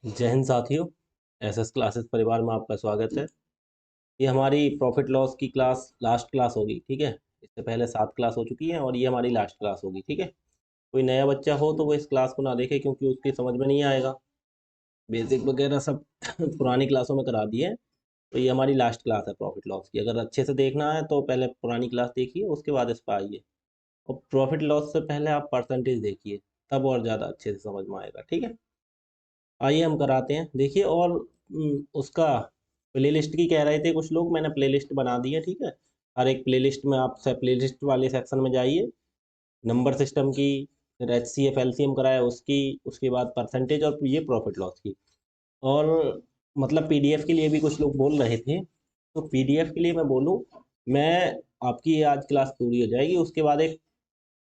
जय हिंद साथियों। SS classes परिवार में आपका स्वागत है। ये हमारी प्रॉफिट लॉस की क्लास लास्ट क्लास होगी, ठीक है। इससे पहले 7 क्लास हो चुकी हैं और ये हमारी लास्ट क्लास होगी, ठीक है। कोई नया बच्चा हो तो वो इस क्लास को ना देखे क्योंकि उसकी समझ में नहीं आएगा। बेसिक वगैरह सब पुरानी क्लासों में करा दिए हैं। तो ये हमारी लास्ट क्लास है प्रॉफिट लॉस की। अगर अच्छे से देखना है तो पहले पुरानी क्लास देखिए, उसके बाद इस पर आइए। और प्रॉफिट लॉस से पहले आप परसेंटेज देखिए, तब और ज़्यादा अच्छे से समझ में आएगा, ठीक है। आइए हम कराते हैं, देखिए। और उसका प्लेलिस्ट की कह रहे थे कुछ लोग, मैंने प्लेलिस्ट बना दी है, ठीक है। हर एक प्लेलिस्ट में आप प्लेलिस्ट वाले सेक्शन में जाइए। नंबर सिस्टम की, फिर H C F L C M कराया उसकी, उसके बाद परसेंटेज और ये प्रॉफिट लॉस की। और मतलब पीडीएफ के लिए भी कुछ लोग बोल रहे थे, तो पीडीएफ के लिए मैं बोलूँ, मैं आपकी ये आज क्लास पूरी हो जाएगी, उसके बाद एक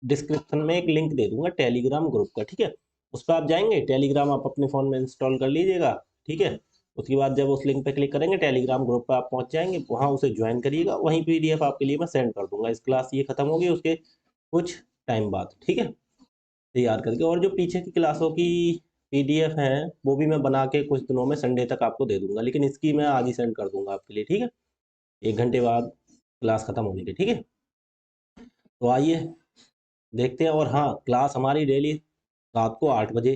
डिस्क्रिप्शन में एक लिंक दे दूंगा टेलीग्राम ग्रुप का, ठीक है। उस पर आप जाएंगे, टेलीग्राम आप अपने फ़ोन में इंस्टॉल कर लीजिएगा, ठीक है। उसके बाद जब उस लिंक पे क्लिक करेंगे टेलीग्राम ग्रुप पे आप पहुंच जाएंगे, वहां उसे ज्वाइन करिएगा। वहीं पीडीएफ आपके लिए मैं सेंड कर दूंगा। इस क्लास ये खत्म होगी उसके कुछ टाइम बाद, ठीक है, तैयार करके। और जो पीछे की क्लासों की पीडीएफ है वो भी मैं बना के कुछ दिनों में संडे तक आपको दे दूंगा, लेकिन इसकी मैं आज ही सेंड कर दूंगा आपके लिए, ठीक है। 1 घंटे बाद क्लास खत्म होने की, ठीक है। तो आइए देखते हैं। और हाँ, क्लास हमारी डेली रात को 8 बजे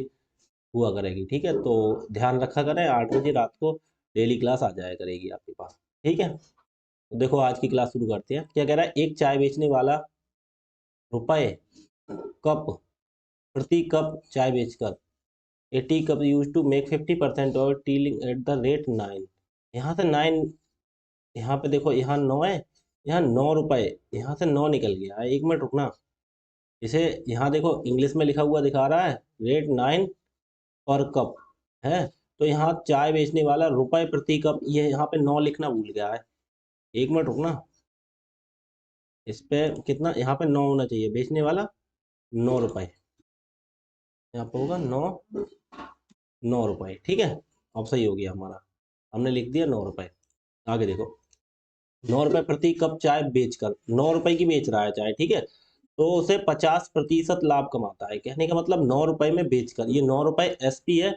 हुआ करेगी, ठीक है। तो ध्यान रखा करें, 8 बजे रात को डेली क्लास आ जाया करेगी आपके पास, ठीक है। तो देखो आज की क्लास शुरू करते हैं। क्या कह रहा है, एक चाय बेचने वाला रुपए कप प्रति कप चाय बेचकर 80 कप यूज टू मेक 50% और टीलिंग एट द रेट 9। यहाँ से 9, यहाँ पे देखो, यहाँ 9 है, यहाँ 9 रुपए, यहाँ से 9 निकल गया है। 1 मिनट रुकना। इसे यहाँ देखो इंग्लिश में लिखा हुआ दिखा रहा है, रेट 9 पर कप है। तो यहाँ चाय बेचने वाला रुपए प्रति कप, ये यहाँ पे 9 लिखना भूल गया है। 1 मिनट रुकना। इस पे कितना, यहाँ पे 9 होना चाहिए, बेचने वाला 9 रुपए, यहाँ पे होगा 9 रुपए, ठीक है। अब सही हो गया हमारा, हमने लिख दिया 9 रुपए। आगे देखो, 9 रुपए प्रति कप चाय बेचकर, 9 रुपए की बेच रहा है चाय, ठीक है। तो उसे 50% लाभ कमाता है। कहने का मतलब 9 रुपए में बेचकर, ये 9 रुपए एसपी है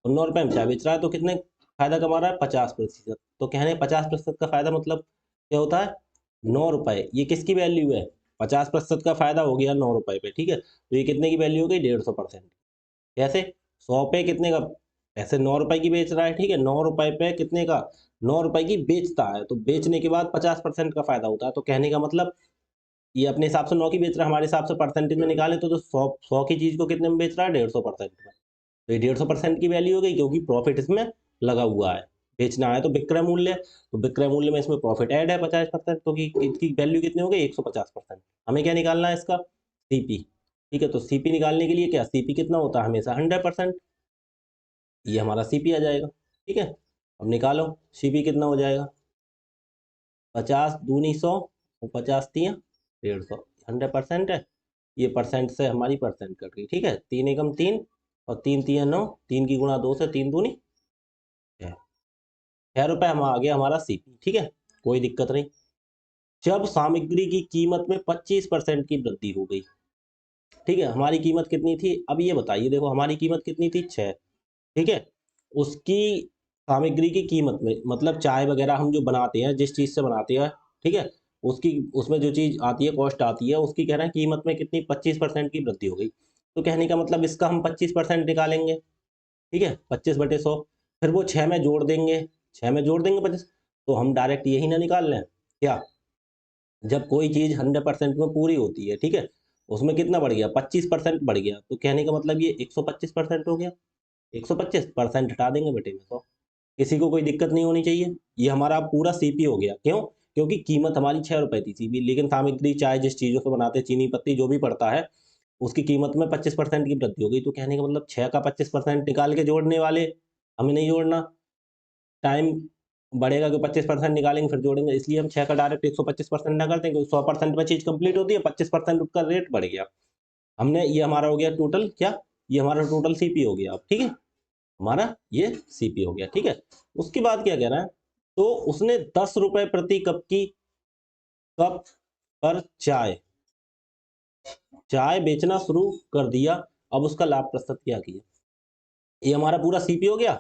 और 9 रुपए में चाय बेच रहा है, तो कितने फायदा कमा रहा है, 50%। तो कहने 50% का फायदा मतलब क्या होता है, 9 रुपए। ये किसकी वैल्यू है, 50% का फायदा हो गया 9 रुपए पे, ठीक है। तो ये कितने की वैल्यू हो गई, 150%। कैसे, 100 पे कितने का, ऐसे 9 रुपए की बेच रहा है, ठीक है। 9 रुपए पे कितने का, 9 रुपए की बेचता है, तो बेचने के बाद 50% का फायदा होता है। तो कहने का मतलब ये अपने हिसाब से 9 की बेच रहा है, हमारे हिसाब से परसेंटेज में निकालें तो जो 100 की चीज को कितने में बेच रहा है, 150% में। तो ये 150% की वैल्यू हो गई, क्योंकि प्रॉफिट इसमें लगा हुआ है। बेचना है तो विक्रय मूल्य, तो विक्रय मूल्य में इसमें प्रॉफिट ऐड है 50%, तो इसकी वैल्यू कितनी हो गई, 150%। हमें क्या निकालना है, इसका सीपी, ठीक है। तो सीपी निकालने के लिए क्या, सीपी कितना होता है हमेशा, 100%। ये हमारा सीपी आ जाएगा, ठीक है। अब निकालो सीपी कितना हो जाएगा, 50 दूनी 100 और 50 तिया 150, 100% है। ये परसेंट से हमारी परसेंट कट गई, ठीक है। 3 एकम 3 और 3 तिया 9, 3 की गुणा 2 से 3 दूनी 6। 6 रुपये हम आ गया हमारा सीपी, ठीक है। कोई दिक्कत नहीं। जब सामग्री की कीमत में 25% की वृद्धि हो गई, ठीक है। हमारी कीमत कितनी थी, अब ये बताइए, देखो हमारी कीमत कितनी थी, 6, ठीक है। उसकी सामग्री की कीमत में, मतलब चाय वगैरह हम जो बनाते हैं, जिस चीज़ से बनाते हैं, ठीक है, उसकी, उसमें जो चीज़ आती है, कॉस्ट आती है, उसकी कह रहे हैं कीमत में कितनी, 25% की वृद्धि हो गई। तो कहने का मतलब इसका हम 25% निकालेंगे, ठीक है। 25/100, फिर वो 6 में जोड़ देंगे, 6 में जोड़ देंगे 25। तो हम डायरेक्ट यही ना निकाल लें क्या, जब कोई चीज़ 100% में पूरी होती है, ठीक है, उसमें कितना बढ़ गया, 25% बढ़ गया, तो कहने का मतलब ये 125% हो गया। 125% हटा देंगे बटे में 100। किसी को कोई दिक्कत नहीं होनी चाहिए। ये हमारा पूरा सीपी हो गया, क्यों, क्योंकि कीमत हमारी 6 रुपए थी सीपी, लेकिन सामग्री चाहे जिस चीज़ों से बनाते हैं, चीनी पत्ती जो भी पड़ता है, उसकी कीमत में 25% की वृद्धि हो गई। तो कहने का मतलब 6 का 25% निकाल के जोड़ने वाले, हमें नहीं जोड़ना। टाइम बढ़ेगा कि 25% निकालेंगे फिर जोड़ेंगे, इसलिए हम 6 का डायरेक्ट 125% ना करते, क्योंकि 100% में चीज़ कंप्लीट होती है, 25% उसका रेट बढ़ गया। हमने, ये हमारा हो गया टोटल क्या, ये हमारा टोटल सीपी हो गया अब, ठीक है। हमारा ये सीपी हो गया, ठीक है। उसके बाद क्या कह रहा है, तो उसने 10 रुपए प्रति कप की, कप पर चाय, चाय बेचना शुरू कर दिया। अब उसका लाभ प्रस्तुत क्या किया, ये हमारा पूरा सीपी हो गया।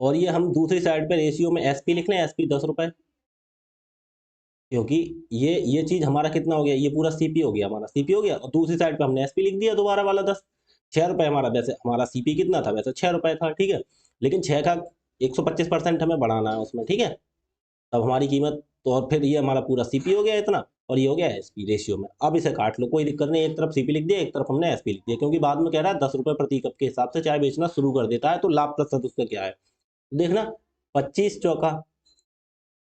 और ये हम दूसरी साइड पे रेशियो में एसपी लिख लें, एसपी 10 रुपये, क्योंकि ये चीज हमारा कितना हो गया, ये पूरा सीपी हो गया, हमारा सीपी हो गया, और दूसरी साइड पे हमने एसपी लिख दिया दोबारा वाला 10। 6 रुपये हमारा, वैसे हमारा सीपी कितना था, वैसे 6 रुपये था, ठीक है, लेकिन 6 का 125% हमें बढ़ाना है उसमें, ठीक है, तब हमारी कीमत, तो और फिर ये हमारा पूरा सीपी हो गया इतना, और ये हो गया एसपी रेशियो में। अब इसे काट लो, कोई दिक्कत नहीं, एक तरफ सीपी लिख दिया, एक तरफ हमने एसपी लिख दिया, क्योंकि बाद में कह रहा है 10 रुपये प्रति कप के हिसाब से चाय बेचना शुरू कर देता है, तो लाभ प्रतिशत उसका क्या है, देखना, 25 चौका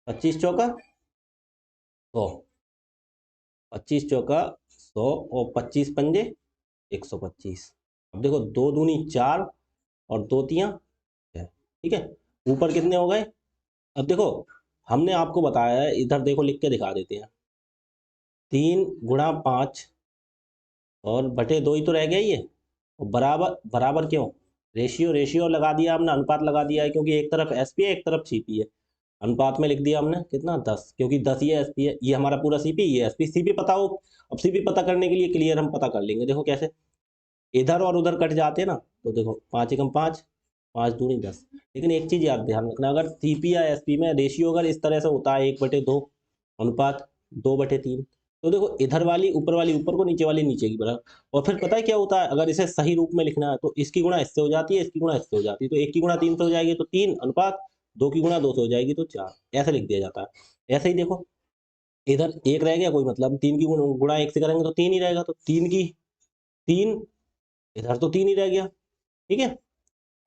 100, 25 चौका 100, और 25 पंजे 125। अब देखो, 2 दूनी 4 और 2 तियां 6, ठीक है, ऊपर कितने हो गए। अब देखो, हमने आपको बताया है, इधर देखो लिख के दिखा देते हैं, 3 × 5 और बटे 2 ही तो रह गया ये, और बराबर बराबर क्यों, रेशियो रेशियो लगा दिया हमने, अनुपात लगा दिया है, क्योंकि एक तरफ एसपी है, एक तरफ सीपी है, अनुपात में लिख दिया हमने कितना 10, क्योंकि 10 ये एसपी है, ये हमारा पूरा सीपी, ये एसपी, सीपी पता हो। अब सीपी पता करने के लिए क्लियर हम पता कर लेंगे, देखो कैसे, इधर और उधर कट जाते हैं ना, तो देखो 5 × 5, 5 दूनी 10। लेकिन एक चीज याद ध्यान रखना, अगर सीपी या एसपी में रेशियो अगर इस तरह से होता है 1/2 अनुपात 2/3, तो देखो इधर वाली ऊपर वाली ऊपर को, नीचे वाली नीचे की बराबर। और फिर पता है क्या होता है, अगर इसे सही रूप में लिखना है तो इसकी गुणा इससे हो जाती है, इसकी गुणा इससे हो जाती है, तो 1 की गुणा 3 से हो जाएगी तो 3 अनुपात, 2 की गुणा 2 से हो जाएगी तो 4, ऐसे लिख दिया जाता है। ऐसे ही देखो, इधर 1 रह गया, कोई मतलब, 3 की गुणा 1 से करेंगे तो 3 ही रहेगा, तो 3 इधर तो 3 ही रह गया, ठीक है,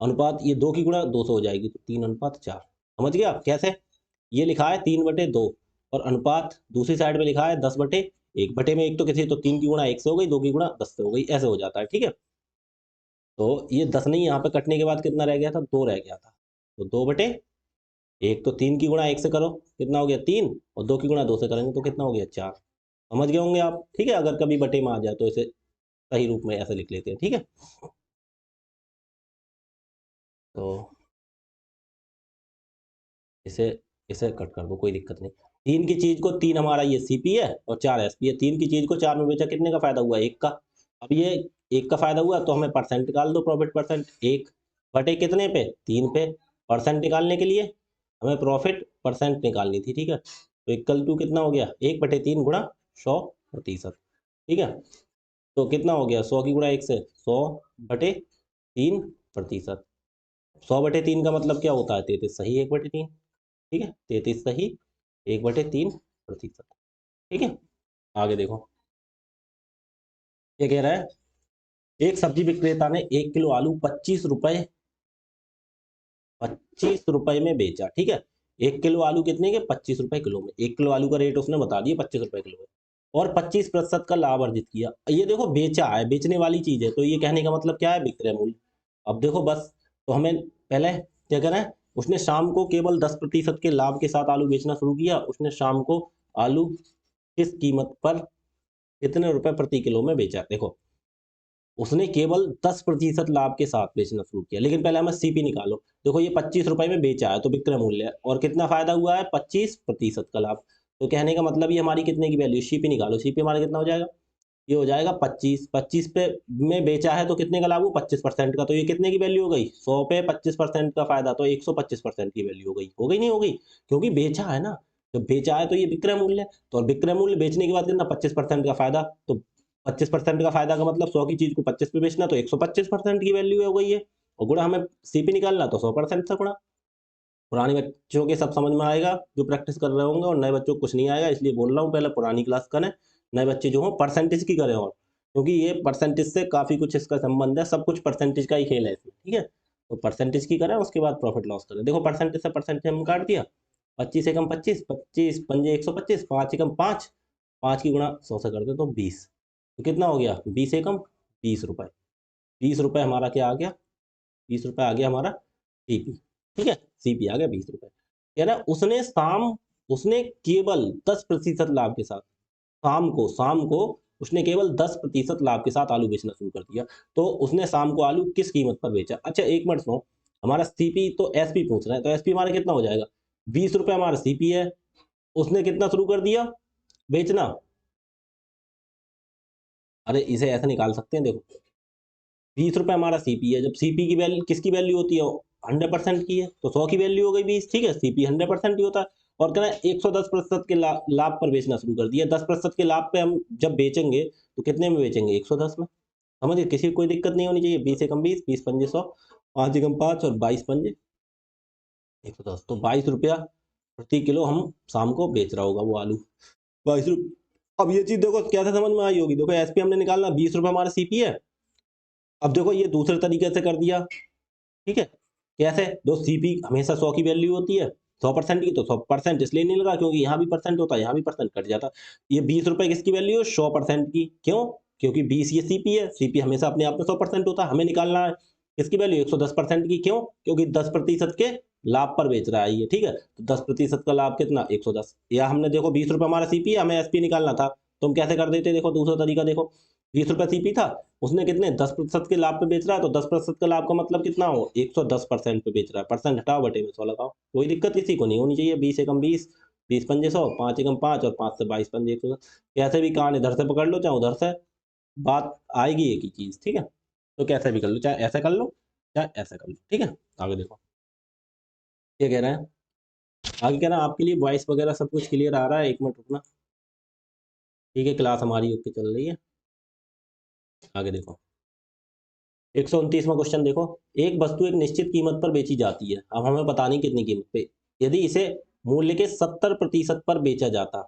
अनुपात ये 2 की गुणा 2 से हो जाएगी तो 3:4। समझ गया कैसे, ये लिखा है 3/2, और अनुपात दूसरी साइड में लिखा है 10/1, बटे में एक तो किसी, तो 3 की गुणा 1 से हो गई, 2 की गुणा 10 से हो गई, ऐसे हो जाता है, ठीक है। तो ये 10 नहीं, यहाँ पे कटने के बाद कितना रह गया था, 2 रह गया था, तो 2/1, तो 3 की गुणा 1 से करो कितना हो गया 3, और 2 की गुणा 2 से करेंगे तो कितना हो गया 4। समझ गए होंगे आप, ठीक है, अगर कभी बटे में आ जाए तो इसे सही रूप में ऐसे लिख लेते हैं, ठीक है। तो इसे इसे कट कर दो, कोई दिक्कत नहीं। 3 की चीज को 3, हमारा ये सीपी है, और 4 एसपी है, 3 की चीज को 4 में बेचा, कितने का फायदा हुआ, 1 का। अब ये 1 का फायदा हुआ, तो हमें परसेंट निकाल दो, प्रॉफिट परसेंट, 1 बटे कितने पे, 3 पे। परसेंट निकालने के लिए हमें प्रॉफिट परसेंट निकालनी थी, ठीक है, तो इक्वल टू कितना हो गया, 1/3 गुणा 100%, ठीक है, तो कितना हो गया, 100 की गुणा 1 से 100/3%। 100/3 का मतलब क्या होता है, 33 सही 1/3, ठीक है, 33 सही 1/3%, ठीक है। आगे देखो, ये कह रहा है, एक सब्जी विक्रेता ने 1 किलो आलू 25 रुपए में बेचा, ठीक है, 1 किलो आलू कितने के, 25 रुपए किलो में, 1 किलो आलू का रेट उसने बता दिया 25 रुपए किलो है, और 25% का लाभ अर्जित किया। ये देखो बेचा है, बेचने वाली चीज है, तो ये कहने का मतलब क्या है, विक्रय मूल्य। अब देखो बस, तो हमें पहले क्या करना है, उसने शाम को केवल 10% के लाभ के साथ आलू बेचना शुरू किया, उसने शाम को आलू किस कीमत पर कितने रुपए प्रति किलो में बेचा, देखो उसने केवल 10% लाभ के साथ बेचना शुरू किया, लेकिन पहले हमें सीपी निकालो। देखो ये 25 रुपए में बेचा है, तो विक्रय मूल्य है, और कितना फायदा हुआ है, 25% का लाभ। तो कहने का मतलब ये हमारी कितने की वैल्यू, सीपी निकालो, सीपी हमारा कितना हो जाएगा, ये हो जाएगा 25, 25 पे में बेचा है, तो कितने का लाभ हो, 25% का, तो ये कितने की वैल्यू हो गई, 100 पे 25% का फायदा, तो 125% की वैल्यू हो गई नहीं हो गई, क्योंकि बेचा है ना, जब बेचा है तो ये विक्रय मूल्य है, तो विक्रय मूल्य बेचने के बाद कितना, 25% का फायदा, तो 25% का फायदा का मतलब 100 की चीज को 25 पे बेचना, तो 125% की वैल्यू हो गई है, और गुणा हमें सीपी निकालना, तो 100% से गुणा। पुराने बच्चों के सब समझ में आएगा जो प्रैक्टिस कर रहे होंगे, और नए बच्चों को कुछ नहीं आएगा, इसलिए बोल रहा हूँ, पहले पुरानी क्लास करें, नए बच्चे जो हो परसेंटेज की करें, और क्योंकि ये परसेंटेज से काफी कुछ इसका संबंध है, सब कुछ परसेंटेज का ही खेल है इसमें, ठीक है, तो परसेंटेज की करें, उसके बाद प्रॉफिट लॉस करें। देखो परसेंटेज से परसेंटेज हम काट दिया, 25 एकम 25, 25 पंजे 125, 5 एकम 5, 5 की गुणा 100 से कर दे तो 20, तो कितना हो गया, 20 एकम 20 रुपए, 20 रुपए हमारा क्या आ गया, 20 रुपए आ गया हमारा सीपी, ठीक है, सीपी आ गया 20 रुपए। कह रहा है, उसने केवल 10% लाभ के साथ, शाम को उसने केवल 10% लाभ के साथ आलू बेचना शुरू कर दिया, तो उसने शाम को आलू किस कीमत पर बेचा। अच्छा एक मिनट सुनो, हमारा सीपी तो एसपी पूछ रहा है, तो एसपी हमारा कितना हो जाएगा, 20 रुपए हमारा सीपी है, उसने कितना शुरू कर दिया बेचना। अरे इसे ऐसा निकाल सकते हैं, देखो 20 रुपए हमारा सीपी है, जब सीपी की वैल्यू किसकी वैल्यू होती है, 100% की है, तो 100 की वैल्यू हो गई 20, ठीक है। सीपी 100% ही होता है। और कह रहा है 110% के लाभ पर बेचना शुरू कर दिया। 10% के लाभ पे हम जब बेचेंगे तो कितने में बेचेंगे? 110 में। समझिए, किसी को कोई दिक्कत नहीं होनी चाहिए। 20 एकम 20, 20 पंजे 100, 5 एकम 5 और 22 पंजे 110। तो 22 रुपया प्रति किलो हम शाम को बेच रहा होगा वो आलू, 22 रुपये। अब ये चीज देखो कैसे समझ में आई होगी। देखो एसपी हमने निकालना, 20 रुपये हमारा सीपी है। अब देखो ये दूसरे तरीके से कर दिया, ठीक है। कैसे? दो सीपी हमेशा 100 की वैल्यू होती है, 100% की, तो 100% इसलिए नहीं लगा क्योंकि यहाँ भी परसेंट होता है, यहाँ भी परसेंट कट जाता। ये 20 रुपए किसकी वैल्यू है? 100% की। क्यों? क्योंकि 20 ये सीपी है, सीपी हमेशा अपने आप में 100% होता है। हमें निकालना है किसकी वैल्यू? 110% की। क्यों? क्योंकि 10% के लाभ पर बेच रहा है ये, ठीक है। तो 10% का लाभ कितना? 110। या हमने देखो 20 रुपए हमारा सीपी है, हमें एसपी निकालना था, तो हम कैसे कर देते? देखो दूसरा तरीका देखो, 20 रुपए सीपी था, उसने कितने 10% के लाभ पे बेच रहा है, तो 10% का लाभ का मतलब कितना हो? 110% पे बेच रहा है। परसेंट हटाओ, बटे में 100 लगाओ, कोई दिक्कत किसी को नहीं होनी चाहिए। 20 एकम 20, 20 पंजे 100, 5 एकम 5 और 5 से 22 पंजे 110। कैसे भी कान इधर से पकड़ लो चाहे उधर से, बात आएगी एक ही चीज, ठीक है। तो कैसे भी कर लो, चाहे ऐसा कर लो चाहे ऐसा कर लो, ठीक है। आगे देखो ये कह रहे हैं, आगे कह रहा है आपके लिए वॉइस वगैरह सब कुछ क्लियर आ रहा है? 1 मिनट रुकना, ठीक है। क्लास हमारी ओके चल रही है। आगे देखो 129वां क्वेश्चन देखो, एक वस्तु एक निश्चित कीमत पर बेची जाती है। अब हमें पता नहीं कितनी कीमत पे। यदि इसे मूल्य के 70% पर बेचा जाता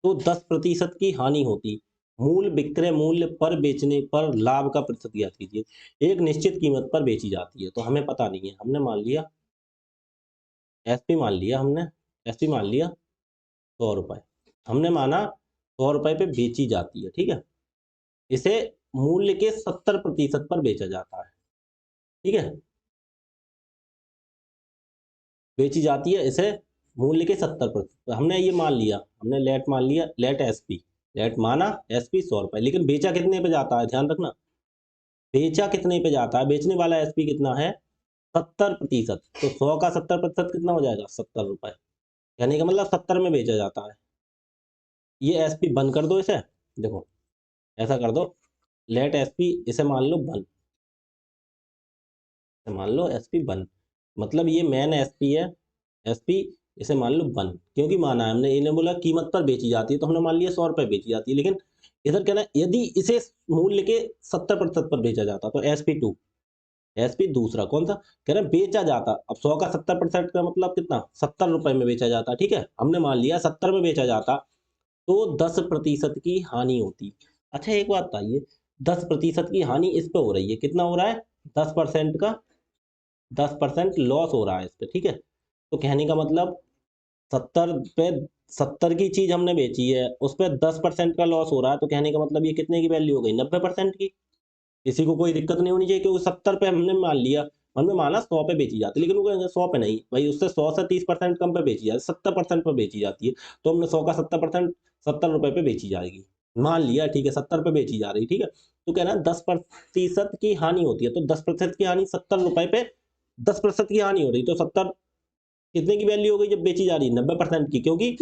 तो 10% की हानि होती। मूल विक्रय मूल्य पर बेचने पर लाभ का प्रतिशत ज्ञात कीजिए। एक निश्चित कीमत पर बेची जाती है, तो हमें पता नहीं है। हमने मान लिया एसपी, मान लिया हमने एसपी मान लिया 100 रुपए, हमने माना 100 रुपए पे बेची जाती है, ठीक है। इसे मूल्य के 70% पर बेचा जाता है, ठीक है। बेची जाती है इसे मूल्य के 70%। हमने ये मान लिया, हमने लेट मान लिया, लेट एसपी, लेट माना एसपी 100 रुपए, लेकिन बेचा कितने पे जाता है? ध्यान रखना, बेचा कितने पे जाता है? बेचने वाला एसपी कितना है? 70%। तो 100 का 70% कितना हो जाएगा? 70 रुपए। यानी कि मतलब 70 में बेचा जाता है। ये एसपी बंद कर दो इसे, देखो ऐसा कर दो, लेट एसपी इसे मान लो बंद, मान लो एसपी बन, मतलब ये मेन एसपी है, एसपी इसे मान लो बन। क्योंकि माना है हमने, इन्हें बोला कीमत पर बेची जाती है, तो हमने मान लिया 100 रुपए बेची जाती है। लेकिन इधर कहना है यदि इसे मूल्य के 70% पर बेचा जाता, तो एसपी 2, एसपी दूसरा कौन सा कह रहे हैं? बेचा जाता। अब 100 का 70% का मतलब कितना? 70 रुपए में बेचा जाता, ठीक है। हमने मान लिया 70 में बेचा जाता, तो 10% की हानि होती। अच्छा एक बात बताइए, 10% की हानि इस पे हो रही है, कितना हो रहा है? 10% का 10% लॉस हो रहा है इस पे, ठीक है। तो कहने का मतलब 70 पे 70 की चीज हमने बेची है, उस पर 10% का लॉस हो रहा है, तो कहने का मतलब ये कितने की वैल्यू हो गई? 90% की। किसी को कोई दिक्कत नहीं होनी चाहिए, क्योंकि 70 पे हमने मान लिया, हमने माना 100 पे बेची जाती है, लेकिन वो कहेंगे 100 पे नहीं भाई, उससे 100 से 30% कम पे बेची जाती है, 70% पे बेची जाती है। तो हमने 100 का 70%, 70 रुपए पे बेची जाएगी, मान लिया, ठीक है। 70 पे बेची जा रही, ठीक है। तो कहना 10% की हानि होती है, तो 10% की हानि 70 रुपए पे 10% की हानि हो रही, तो 70 कितने की वैल्यू हो गई जब बेची जा रही है? 90% की, क्योंकि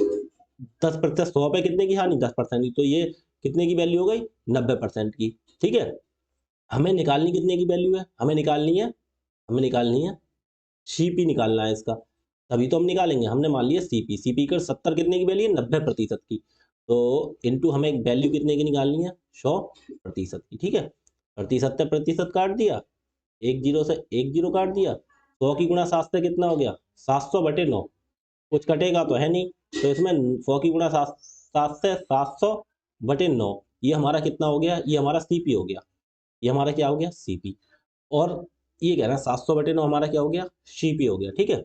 10%, 100 पे कितने की हानि? 10% की, तो ये कितने की वैल्यू हो गई? 90% की, ठीक है। हमें निकालनी कितने की वैल्यू है? हमें निकालनी है सीपी, निकालना है इसका, तभी तो हम निकालेंगे। हमने मान लिया सीपी, सीपी का 70 कितने की वैल्यू है? 90% की। तो इनटू हमें वैल्यू कितने की निकालनी है? 100% की, ठीक है। प्रतिशत से प्रतिशत काट दिया, एक जीरो से एक जीरो काट दिया, 100 की गुणा 7 से कितना हो गया? 700/9। कुछ कटेगा तो है नहीं, तो इसमें 100 की गुणा 7, 7 से 700/9, ये हमारा कितना हो गया? ये हमारा सीपी हो गया, ये हमारा क्या हो गया? सीपी। और ये कह रहा है 700/9 हमारा क्या हो गया? सीपी हो गया, ठीक है।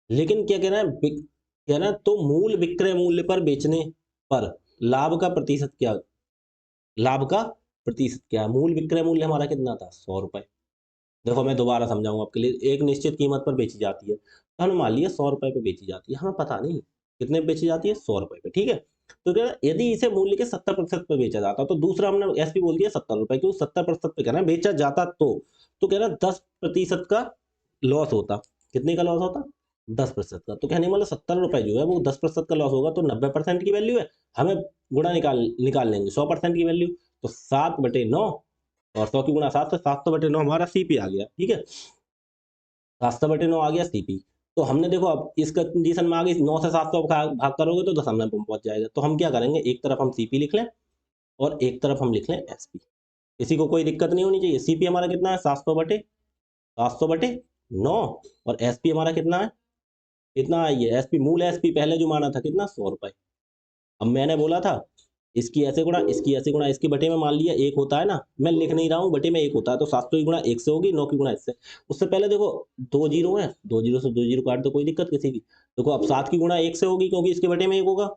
लेकिन क्या कह रहा है? कह रहा है तो मूल विक्रय मूल्य पर बेचने पर लाभ का प्रतिशत क्या? लाभ का प्रतिशत क्या है? मूल विक्रय मूल्य हमारा कितना था? 100 रुपए। देखो मैं दोबारा समझाऊंगा आपके लिए, एक निश्चित कीमत पर बेची जाती है, तो हमने मान लिया 100 रुपए पे बेची जाती है, हमें पता नहीं कितने पे बेची जाती है, 100 रुपए पे, ठीक है। तो क्या यदि इसे मूल्य के 70% पे बेचा जाता, तो दूसरा हमने एसपी बोल दिया 70 रुपए, क्यों? 70% पे कहना बेचा जाता, तो कह रहा 10% का लॉस होता। कितने का लॉस होता? 10% का। तो कहने मतलब 70 रुपए जो है वो 10% का लॉस होगा, तो 90% की वैल्यू है। हमें गुणा निकाल लेंगे 100% की वैल्यू, तो 7/9, और 100 की गुणा 7 से 700/9 हमारा सीपी आ गया, ठीक है। 700/9 आ गया सीपी। तो हमने देखो अब इस कंडीशन में आ गई, 9 से 700 भाग करोगे तो दशमलव में पहुंच जाएगा। तो हम क्या करेंगे, एक तरफ हम सीपी लिख लें और एक तरफ हम लिख लें एसपी। किसी को कोई दिक्कत नहीं होनी चाहिए। सीपी हमारा कितना है, 700/9, और एसपी हमारा कितना है, कितना है ये एसपी, मूल एसपी पहले जो माना था कितना, 100 रुपए। अब मैंने बोला था इसकी ऐसे गुणा, इसकी ऐसे गुणा, इसकी बटे में मान लिया एक होता है ना, मैं लिख नहीं रहा हूँ, बटे में एक होता है, तो 700 की गुणा एक से होगी, 9 की गुणा इससे। उससे पहले देखो 2 जीरो है, 2 जीरो से 2 जीरो काट दो, कोई दिक्कत किसी की। देखो अब 7 की गुणा एक से होगी क्योंकि इसके बटे में एक होगा।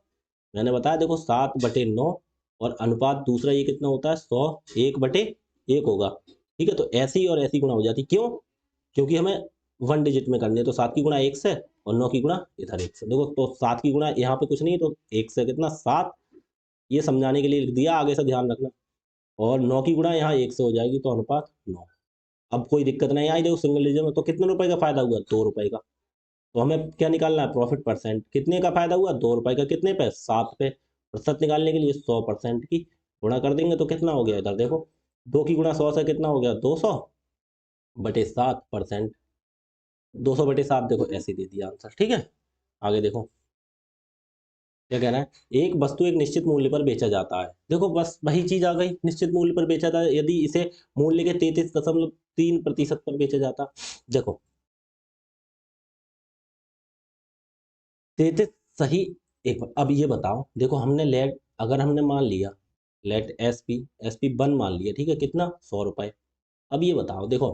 मैंने बताया देखो 7/9, और अनुपात दूसरा ये कितना होता है, 100 1/1 होगा। ठीक है, तो ऐसी और ऐसी गुणा हो जाती, क्यों, क्योंकि हमें 1 डिजिट में करनी है। तो 7 की गुणा एक से और 9 की गुणा इधर एक से। देखो तो 7 की गुणा यहाँ पे कुछ नहीं, तो एक से कितना 7, ये समझाने के लिए लिख दिया, आगे से ध्यान रखना। और 9 की गुणा यहाँ एक से हो जाएगी, तो अनुपात 9। अब कोई दिक्कत नहीं आई, देखो सिंगल डिजिट में। तो कितने रुपए का फायदा हुआ, 2 रुपए का। तो हमें क्या निकालना है, प्रॉफिट परसेंट। कितने का फायदा हुआ, 2 रुपए का। कितने पे, 7 पे। प्रतिशत निकालने के लिए 100% की गुणा कर देंगे तो कितना हो गया, इधर देखो 2 की गुणा 100 से कितना हो गया, 200/7%। 200/7 देखो ऐसे दे दिया आंसर। ठीक है, आगे देखो क्या कह रहा है, एक वस्तु एक निश्चित मूल्य पर बेचा जाता है। देखो बस वही चीज आ गई, निश्चित मूल्य पर बेचा जाता है। यदि इसे मूल्य के 33.3% पर बेचा जाता, देखो 33 सही। एक बार अब ये बताओ, देखो हमने लेट, अगर हमने मान लिया लेट एसपी 1 मान लिया, ठीक है, कितना, 100 रुपए। अब ये बताओ, देखो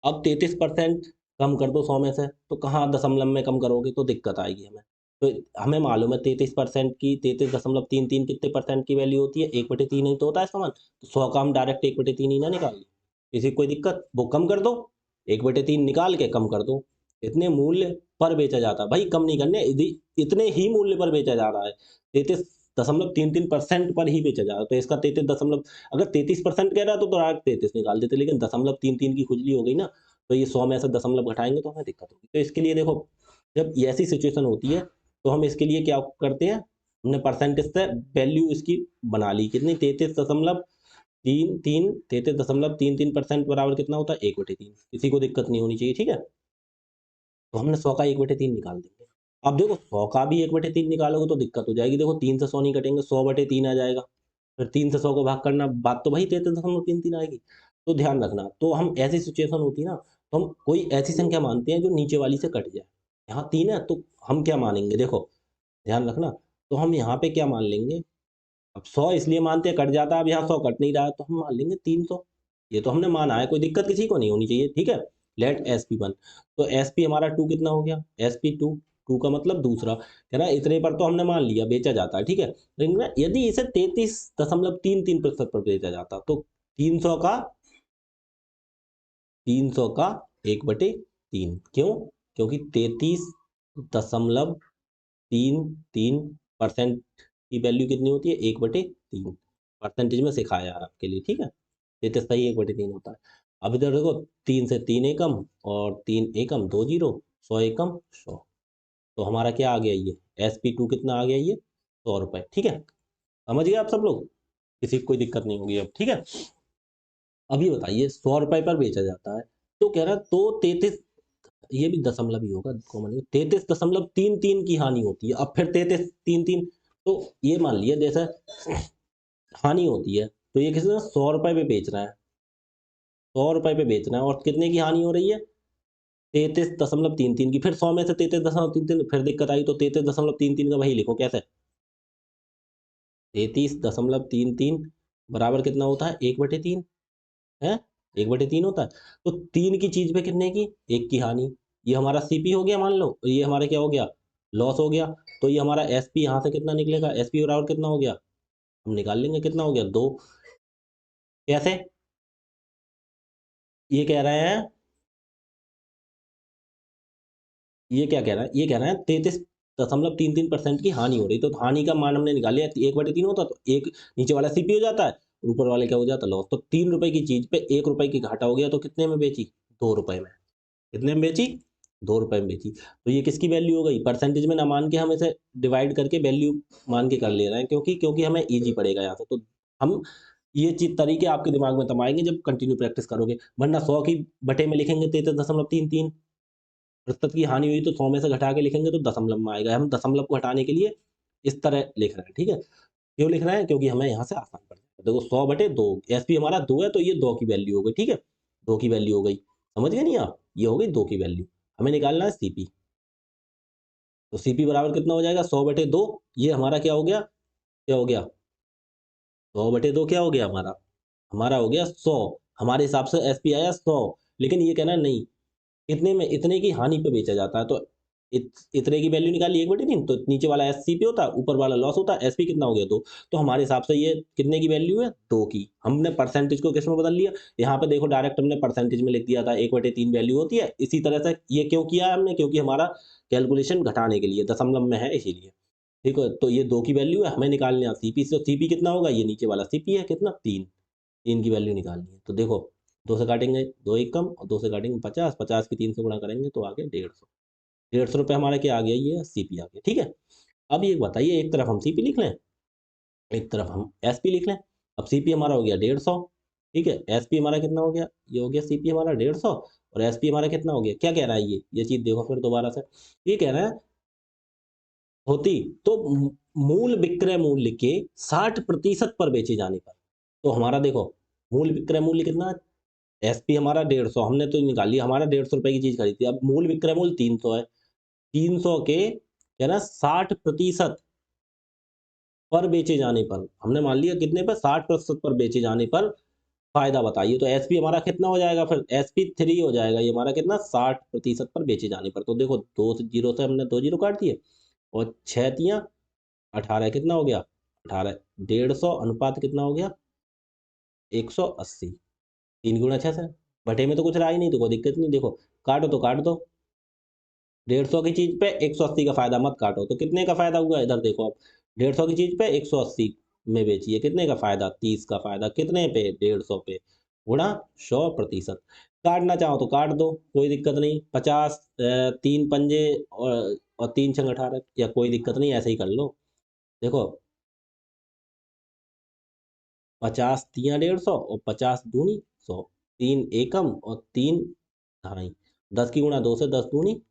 अब 33% कम कर दो 100 में से, तो कहाँ दशमलव में कम करोगे तो दिक्कत आएगी हमें। तो हमें मालूम है 33% की, 33.33 कितने परसेंट की वैल्यू होती है, 1/3 ही तो होता है समान। तो 100 का हम डायरेक्ट 1/3 ही ना निकाल ली, किसी को कोई दिक्कत, वो कम कर दो, 1/3 निकाल के कम कर दो। इतने मूल्य पर बेचा जाता है भाई, कम नहीं करने, यदि इतने ही मूल्य पर बेचा जा रहा है, 33.33% पर ही बेचा जा रहा है, तो इसका 33 अगर 33% कह रहा है तो डायरेक्ट 33 निकाल देते, लेकिन 0.33 की खुजली हो गई ना, तो ये 100 में से दशमलव घटाएंगे तो हमें दिक्कत होगी। तो इसके लिए देखो, जब ये ऐसी सिचुएशन होती है तो हम इसके लिए क्या करते हैं, हमने परसेंटेज से वैल्यू इसकी बना ली, कितनी, 33.33% बराबर कितना होता है, 1/3। किसी को दिक्कत नहीं होनी चाहिए, ठीक है। तो हमने 100 का 1/3 निकाल देंगे। अब देखो 100 का भी 1/3 निकालोगे तो दिक्कत हो जाएगी। देखो 3 से 100 नहीं कटेंगे, 100/3 आ जाएगा। फिर 3 से 100 को भाग करना, बात तो वही 33.33 आएगी। तो ध्यान रखना, तो हम ऐसी सिचुएशन होती है ना, तो हम कोई ऐसी संख्या मानते हैं जो नीचे वाली से कट जाए। यहाँ 3 है तो हम क्या मानेंगे, देखो ध्यान रखना, तो हम यहाँ पे क्या मान लेंगे, अब 100 इसलिए मानते हैं कट जाता है, अब यहाँ 100 कट नहीं रहा है तो हम मान लेंगे 300। ये तो हमने माना है, कोई दिक्कत किसी को नहीं होनी चाहिए, ठीक है। लेट एसपी 1, तो एसपी हमारा 2 कितना हो गया, एसपी 2, 2 का मतलब दूसरा, कह रहा है इतने पर तो हमने मान लिया बेचा जाता है, ठीक है। लेकिन ना यदि इसे 33.33% पर बेचा जाता, तो 300 का 1/3, क्यों, क्योंकि 33.33% की वैल्यू कितनी होती है, 1/3। परसेंटेज में सिखाया यार आपके लिए, ठीक है। ये तो सही 1/3 होता है। अब इधर देखो 3 से 3 एकम और 3 एकम 2 जीरो, 100 एकम 100। तो हमारा क्या आ गया, ये SP2 कितना आ गया, ये 100 रुपए, ठीक है। समझ गए आप सब लोग, किसी को कोई दिक्कत नहीं होगी अब, ठीक है। अब ये बताइए 100 रुपए पर बेचा जाता है, तो कह रहा है तो 33, ये भी दशमलव ही होगा कॉमन, 33.33 की हानि होती है। अब फिर 33.33, तो ये मान लिया जैसे हानि होती है, तो ये किसी ने 100 रुपए पे बेच रहा है, 100 रुपए पे बेच रहा है, और कितने की हानि हो रही है, 33.33 की। फिर 100 में से 33.33, फिर दिक्कत आई, तो 33.33 का वही लिखो कैसे, 33.33 बराबर कितना होता है, 1/3 है, 1/3 होता है। तो 3 की चीज पे कितने की, 1 की हानि। ये हमारा सीपी हो गया मान लो, ये हमारा क्या हो गया, लॉस हो गया। तो ये हमारा एसपी यहाँ से कितना निकलेगा, एसपी बराबर कितना हो गया, हम निकाल लेंगे कितना हो गया, 2। कैसे, ये कह रहे हैं, ये क्या कह रहा है, ये कह रहा है 33.33% की हानि हो रही। तो हानि का मान हमने निकाल लिया, 1/3 होता तो एक नीचे वाला सीपी हो जाता है, ऊपर वाले क्या हो जाता, लॉस। तो 3 रुपए की चीज पे 1 रुपए की घाटा हो गया, तो कितने में बेची, 2 रुपए में। कितने में बेची, 2 रुपए में बेची। तो ये किसकी वैल्यू हो गई, परसेंटेज में ना मान के हम इसे डिवाइड करके वैल्यू मान के कर ले रहे हैं, क्योंकि क्योंकि हमें इजी पड़ेगा यहाँ से। तो हम ये चीज तरीके आपके दिमाग में तब आएंगे जब कंटिन्यू प्रैक्टिस करोगे, वरना 100 की बटे में लिखेंगे 33.33, प्रतिशत की हानि हुई तो 100 में से घटा के लिखेंगे तो दशमलव में आएगा। हम दशमलव को हटाने के लिए इस तरह लिख रहे हैं, ठीक है। क्यों लिख रहे हैं? क्योंकि हमें यहाँ से आसान पड़ जाएगा। देखो 100/2, एसपी हमारा 2 है तो ये 2 की वैल्यू हो गई, ठीक है। 2 की वैल्यू हो गई, समझ गए नहीं आप? ये हो गई 2 की वैल्यू। हमें निकालना है सीपी। तो सीपी बराबर कितना हो जाएगा? 100/2। ये हमारा क्या हो गया? क्या हो गया? 100/2 क्या हो गया हमारा? हमारा हो गया 100। हमारे हिसाब से एसपी आया 100, लेकिन ये कहना नहीं, इतने में इतने की हानि पे बेचा जाता है तो इतने की वैल्यू निकाली 1/3, तो नीचे वाला एससीपी होता है, ऊपर वाला लॉस होता है। एसपी कितना हो गया? 2। तो हमारे हिसाब से ये कितने की वैल्यू है? 2 की। हमने परसेंटेज को किस में बदल लिया? यहाँ पे देखो डायरेक्ट हमने परसेंटेज में लिख दिया था, 1/3 वैल्यू होती है। इसी तरह से ये क्यों किया है हमने? क्योंकि हमारा कैलकुलेशन घटाने के लिए, दशमलव में है इसीलिए। ठीक है, तो ये 2 की वैल्यू है, हमें निकालने है सीपी से। सीपी कितना होगा? ये नीचे वाला सीपी है कितना? 3। 3 की वैल्यू निकालनी है। तो देखो 2 से काटेंगे, 2 एक कम, और 2 से काटेंगे 50, 50 की 3 से गुणा करेंगे तो आ गया 150। 150 रुपये हमारा क्या आ गया? ये सीपी आ गया, ठीक है। अब ये बताइए, एक तरफ हम सीपी लिख लें, एक तरफ हम एसपी लिख लें। अब सीपी हमारा हो गया 150, ठीक है। एसपी हमारा कितना हो गया? ये हो गया सीपी हमारा 150, और एसपी हमारा कितना हो गया? क्या कह रहा है ये चीज देखो फिर दोबारा से। ये कह रहा है होती तो मूल विक्रय मूल्य के 60% पर बेचे जाने पर। तो हमारा देखो मूल विक्रय मूल्य कितना है? एसपी हमारा 150, हमने तो निकाल लिया, हमारा 150 रुपए की चीज खरीदी। अब मूल विक्रय मूल्य 300 है, 300 के क्या ना 60% पर बेचे जाने पर, हमने मान लिया कितने पर? 60% पर बेचे जाने पर फायदा बताइए। तो एसपी हमारा कितना हो जाएगा? फिर एसपी 3 हो जाएगा ये हमारा कितना? 60% पर बेचे जाने पर। तो देखो 2 से 0 से हमने 2 जीरो काट दिए, और 6 तियां 18, कितना हो गया? 18। 150 अनुपात कितना हो गया? 180। 3 × 6 से बटे में तो कुछ रहा ही नहीं, तो कोई दिक्कत नहीं। देखो काटो तो काट दो, 150 की चीज पे 180 का फायदा मत काटो, तो कितने का फायदा हुआ? इधर देखो आप, 150 की चीज पे 180 में बेचिए, कितने का फायदा? 30 का फायदा। कितने पे? 150 पे, गुणा 100%। काटना चाहो तो काट दो, कोई दिक्कत नहीं। 50 3 पंजे और 3 छंग 18, या कोई दिक्कत नहीं, ऐसे ही कर लो। देखो 50 तियां 150 और 50 दूनी 100, 3 एकम और 3 ढाई, 10 की गुणा 2 से 10 दूनी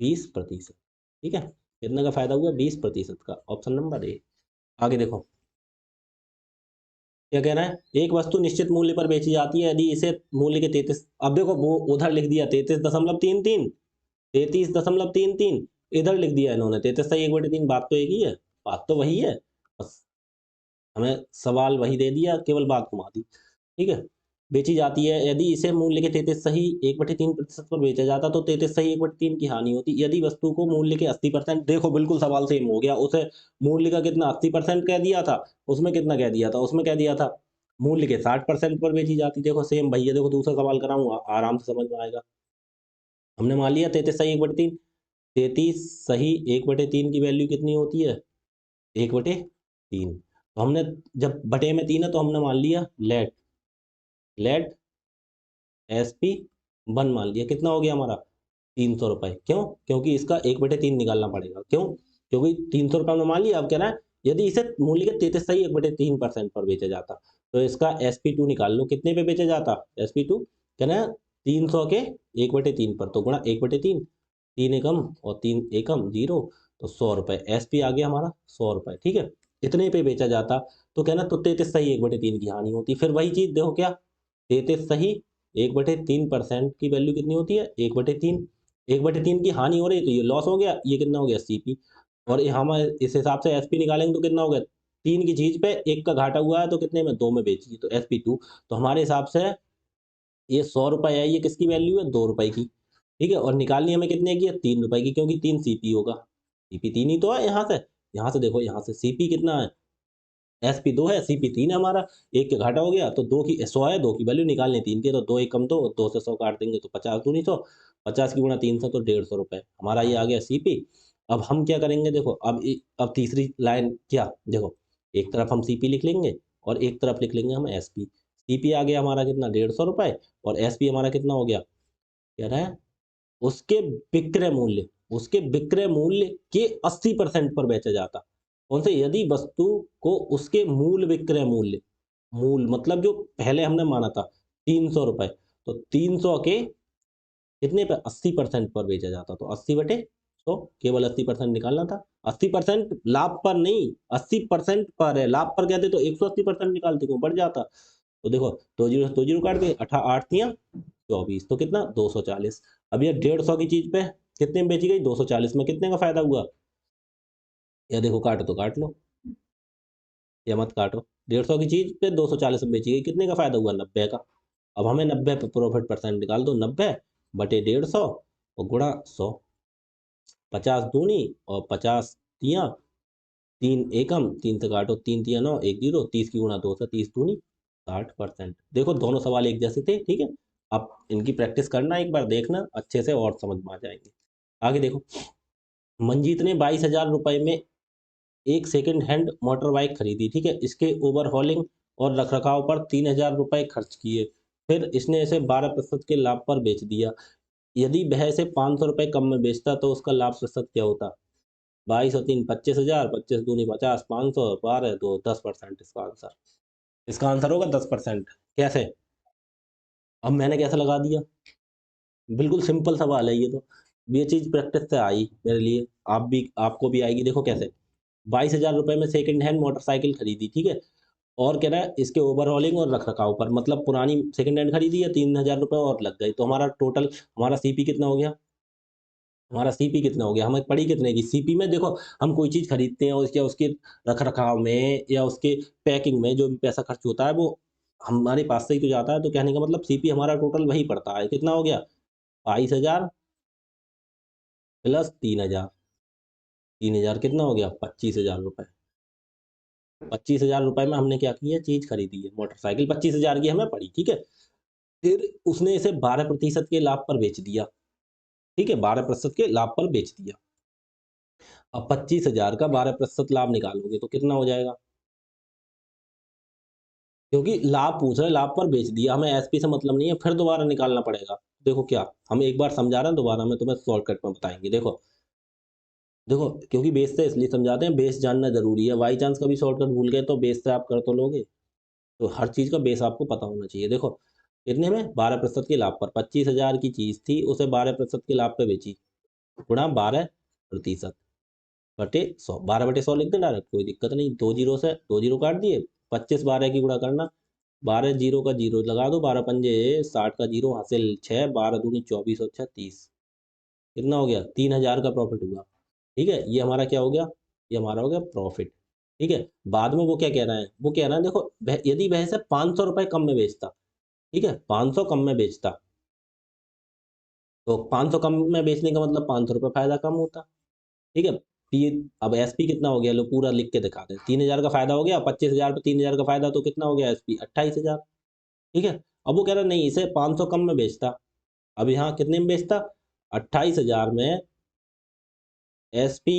20%, ठीक है। कितने का फायदा हुआ? 20% का, ऑप्शन नंबर ए। आगे देखो क्या कह रहा है? एक वस्तु निश्चित मूल्य पर बेची जाती है यदि इसे मूल्य के 33, अब देखो वो उधर लिख दिया 33.33, 33.33, इधर लिख दिया इन्होंने 33/1/3। बात तो एक ही है, बात तो वही है, बस हमें सवाल वही दे दिया, केवल बात घुमा दी, ठीक है। बेची जाती है यदि इसे मूल्य के 33.3% पर बेचा जाता तो 33/1/3 की हानि होती। यदि वस्तु को मूल्य के 80%, देखो बिल्कुल सवाल सेम हो गया। उसे मूल्य का कितना 80% कह दिया था, उसमें कितना कह दिया था? उसमें कह दिया था मूल्य के 60% पर बेची जाती। देखो सेम भैया, देखो दूसरा सवाल कराऊंगा, आराम से समझ में आएगा। हमने मान लिया 33/1/3, 33/1/3 की वैल्यू कितनी होती है? 1/3। तो हमने जब बटे में 3 है तो हमने मान लिया लेट लेट एसपी 1 मान लिया। कितना हो गया हमारा? 300 रुपए। क्यों? क्योंकि इसका 1/3 निकालना पड़ेगा। क्यों? क्योंकि 300 रुपये हमने मान लिया। अब कह रहा है यदि इसे मूल्य के 33/1/3% पर बेचा जाता तो इसका SP2 निकाल लो, कितने पे बेचा जाता? SP2 कह रहा है 300 के 1/3 पर, तो गुणा 1/3, 3 एकम और 3 एकम 0, तो 100 रुपये। एसपी आ गया हमारा 100 रुपये, ठीक है। इतने पे बेचा जाता तो कहना तो 33/1/3 की हानि होती। फिर वही चीज देखो क्या, 33/1/3% की वैल्यू कितनी होती है? 1/3। 1/3 की हानि हो रही है तो ये लॉस हो गया, ये कितना हो गया? सीपी। और हम इस हिसाब से एसपी निकालेंगे तो कितना हो गया? 3 की चीज पे 1 का घाटा हुआ है तो कितने में? 2 में बेची, तो SP2। तो हमारे हिसाब से ये 100 रुपये है, ये किसकी वैल्यू है? 2 रुपए की, ठीक है। और निकालनी हमें कितने की है? 3 रुपए की, क्योंकि 3 सीपी होगा। सीपी 3 ही तो है यहाँ से देखो, यहाँ से सीपी कितना है? SP2 है, CP3 है हमारा। 1 के घाटा हो गया तो 2 की 100 है, 2 की वैल्यू निकालनी 3 की, तो 2 एकम 2, 2 से 100 काट देंगे तो 50 दूनी 100, 50 की गुणा 300 तो 150 रुपये हमारा ये आ गया सीपी। अब हम क्या करेंगे देखो, अब तीसरी लाइन क्या देखो, एक तरफ हम सीपी लिख लेंगे और एक तरफ लिख लेंगे हम एसपी। सीपी आ गया हमारा कितना? 150 रुपये, और एसपी हमारा कितना हो गया? कह रहा है उसके विक्रय मूल्य, उसके विक्रय मूल्य के 80% पर बेचा जाता। कौन से? यदि वस्तु को उसके मूल विक्रय मूल्य, मूल मतलब जो पहले हमने माना था 300 रुपए, तो 300 के कितने पे 80% पर बेचा जाता, तो 80/100, केवल 80% निकालना था। 80% लाभ पर नहीं, 80% पर है, लाभ पर कहते तो 180% निकालते, क्यों बढ़ जाता। तो देखो 2 जीरो काट के 8 तियां 24, तो कितना 240। अब ये 150 की चीज पे कितने में बेची गई, 240 में, कितने का फायदा हुआ, या देखो काटो तो काट लो, या मत काटो। 150 की चीज पे 240 में बेची गई, कितने का फायदा हुआ, 90 का। अब हमें 90 पे प्रॉफिट परसेंट निकाल दो, 90/150 और गुणा 100, 50 दूनी और 50 तियां, 3 एकम, 3 से काटो, 3 तियां 9, 1 जीरो, 30 की गुणा 2 से 30 दूनी 60%। देखो दोनों सवाल एक जैसे थे, ठीक है। आप इनकी प्रैक्टिस करना, एक बार देखना अच्छे से और समझ में आ जाएंगे। आगे देखो, मंजीत ने 22,000 रुपए में एक सेकंड हैंड मोटर बाइक खरीदी, ठीक है। इसके ओवरहॉलिंग और रखरखाव पर 3,000 रुपए खर्च किए, फिर इसने इसे 12% के लाभ पर बेच दिया। यदि वह इसे 500 रुपए कम में बेचता तो उसका लाभ प्रतिशत क्या होता। 22 और 3 25,000, 25 दूनी 50, 500, 12 दो 10%। इसका आंसर होगा 10%। कैसे, अब मैंने कैसे लगा दिया, बिल्कुल सिंपल सवाल है ये तो। ये चीज प्रैक्टिस से आई मेरे लिए, आपको भी आएगी। देखो कैसे, 22,000 रुपए में सेकंड हैंड मोटरसाइकिल खरीदी, ठीक है। और कह रहा है इसके ओवरहॉलिंग और रख रखाव पर, मतलब पुरानी सेकंड हैंड खरीदी है, 3,000 रुपए और लग गए, तो हमारा टोटल, हमारा सीपी कितना हो गया, हमारा सीपी कितना हो गया, हमें पड़ी कितने की सीपी में। देखो हम कोई चीज खरीदते हैं और उसके रख रखाव में या उसके पैकिंग में जो भी पैसा खर्च होता है वो हमारे पास से ही तो जाता है, तो कहने का मतलब सीपी हमारा टोटल वही पड़ता है, कितना हो गया, 22,000 प्लस 3,000, 3,000 कितना हो गया, 25,000 रुपए। 25,000 रुपए में हमने क्या किया, चीज खरीदी है, मोटरसाइकिल 25,000 की हमें पड़ी, ठीक है। फिर उसने इसे 12% के लाभ पर बेच दिया, ठीक है, 12% के लाभ पर बेच दिया। अब 25,000 का 12% लाभ निकालोगे तो कितना हो जाएगा, क्योंकि लाभ पूछ रहे हैं, लाभ पर बेच दिया, हमें एसपी से मतलब नहीं है, फिर दोबारा निकालना पड़ेगा। देखो क्या, हम एक बार समझा रहे हैं, दोबारा में तुम्हें शॉर्टकट में बताएंगे। देखो देखो, क्योंकि बेस से इसलिए समझाते हैं, बेस जानना जरूरी है, बाई चांस कभी शॉर्टकट भूल गए तो बेस से आप कर तो लोगे, तो हर चीज का बेस आपको पता होना चाहिए। देखो कितने में, 12% के लाभ पर, 25,000 की चीज थी, उसे 12% के लाभ पे बेची, गुणा 12% बटे 100, 12/100 लिख दें डायरेक्ट, कोई दिक्कत नहीं, 2 जीरो से 2 जीरो काट दिए, 25 12 की गुणा करना, 12 जीरो का जीरो लगा दो, 12 पंजे 60 का जीरो हासिल 6, 12 दूनी 24 और 6 30, कितना हो गया, 3,000 का प्रॉफिट हुआ, ठीक है। ये हमारा क्या हो गया, ये हमारा हो गया प्रॉफिट, ठीक है। बाद में वो क्या कह रहा है, वो कह रहा है देखो यदि वह से 500 रुपए कम में बेचता, ठीक है, 500 कम में बेचता, तो 500 कम में बेचने का मतलब 500 रुपये फायदा कम होता, ठीक है। पी, अब एसपी कितना हो गया, लो पूरा लिख के दिखा दे, 3,000 का फायदा हो गया, 25,000 पे 3,000 का फायदा, तो कितना हो गया एसपी 28,000, ठीक है। अब वो कह रहा नहीं, इसे 500 कम में बेचता, अब यहाँ कितने में बेचता, 28,000 में, एसपी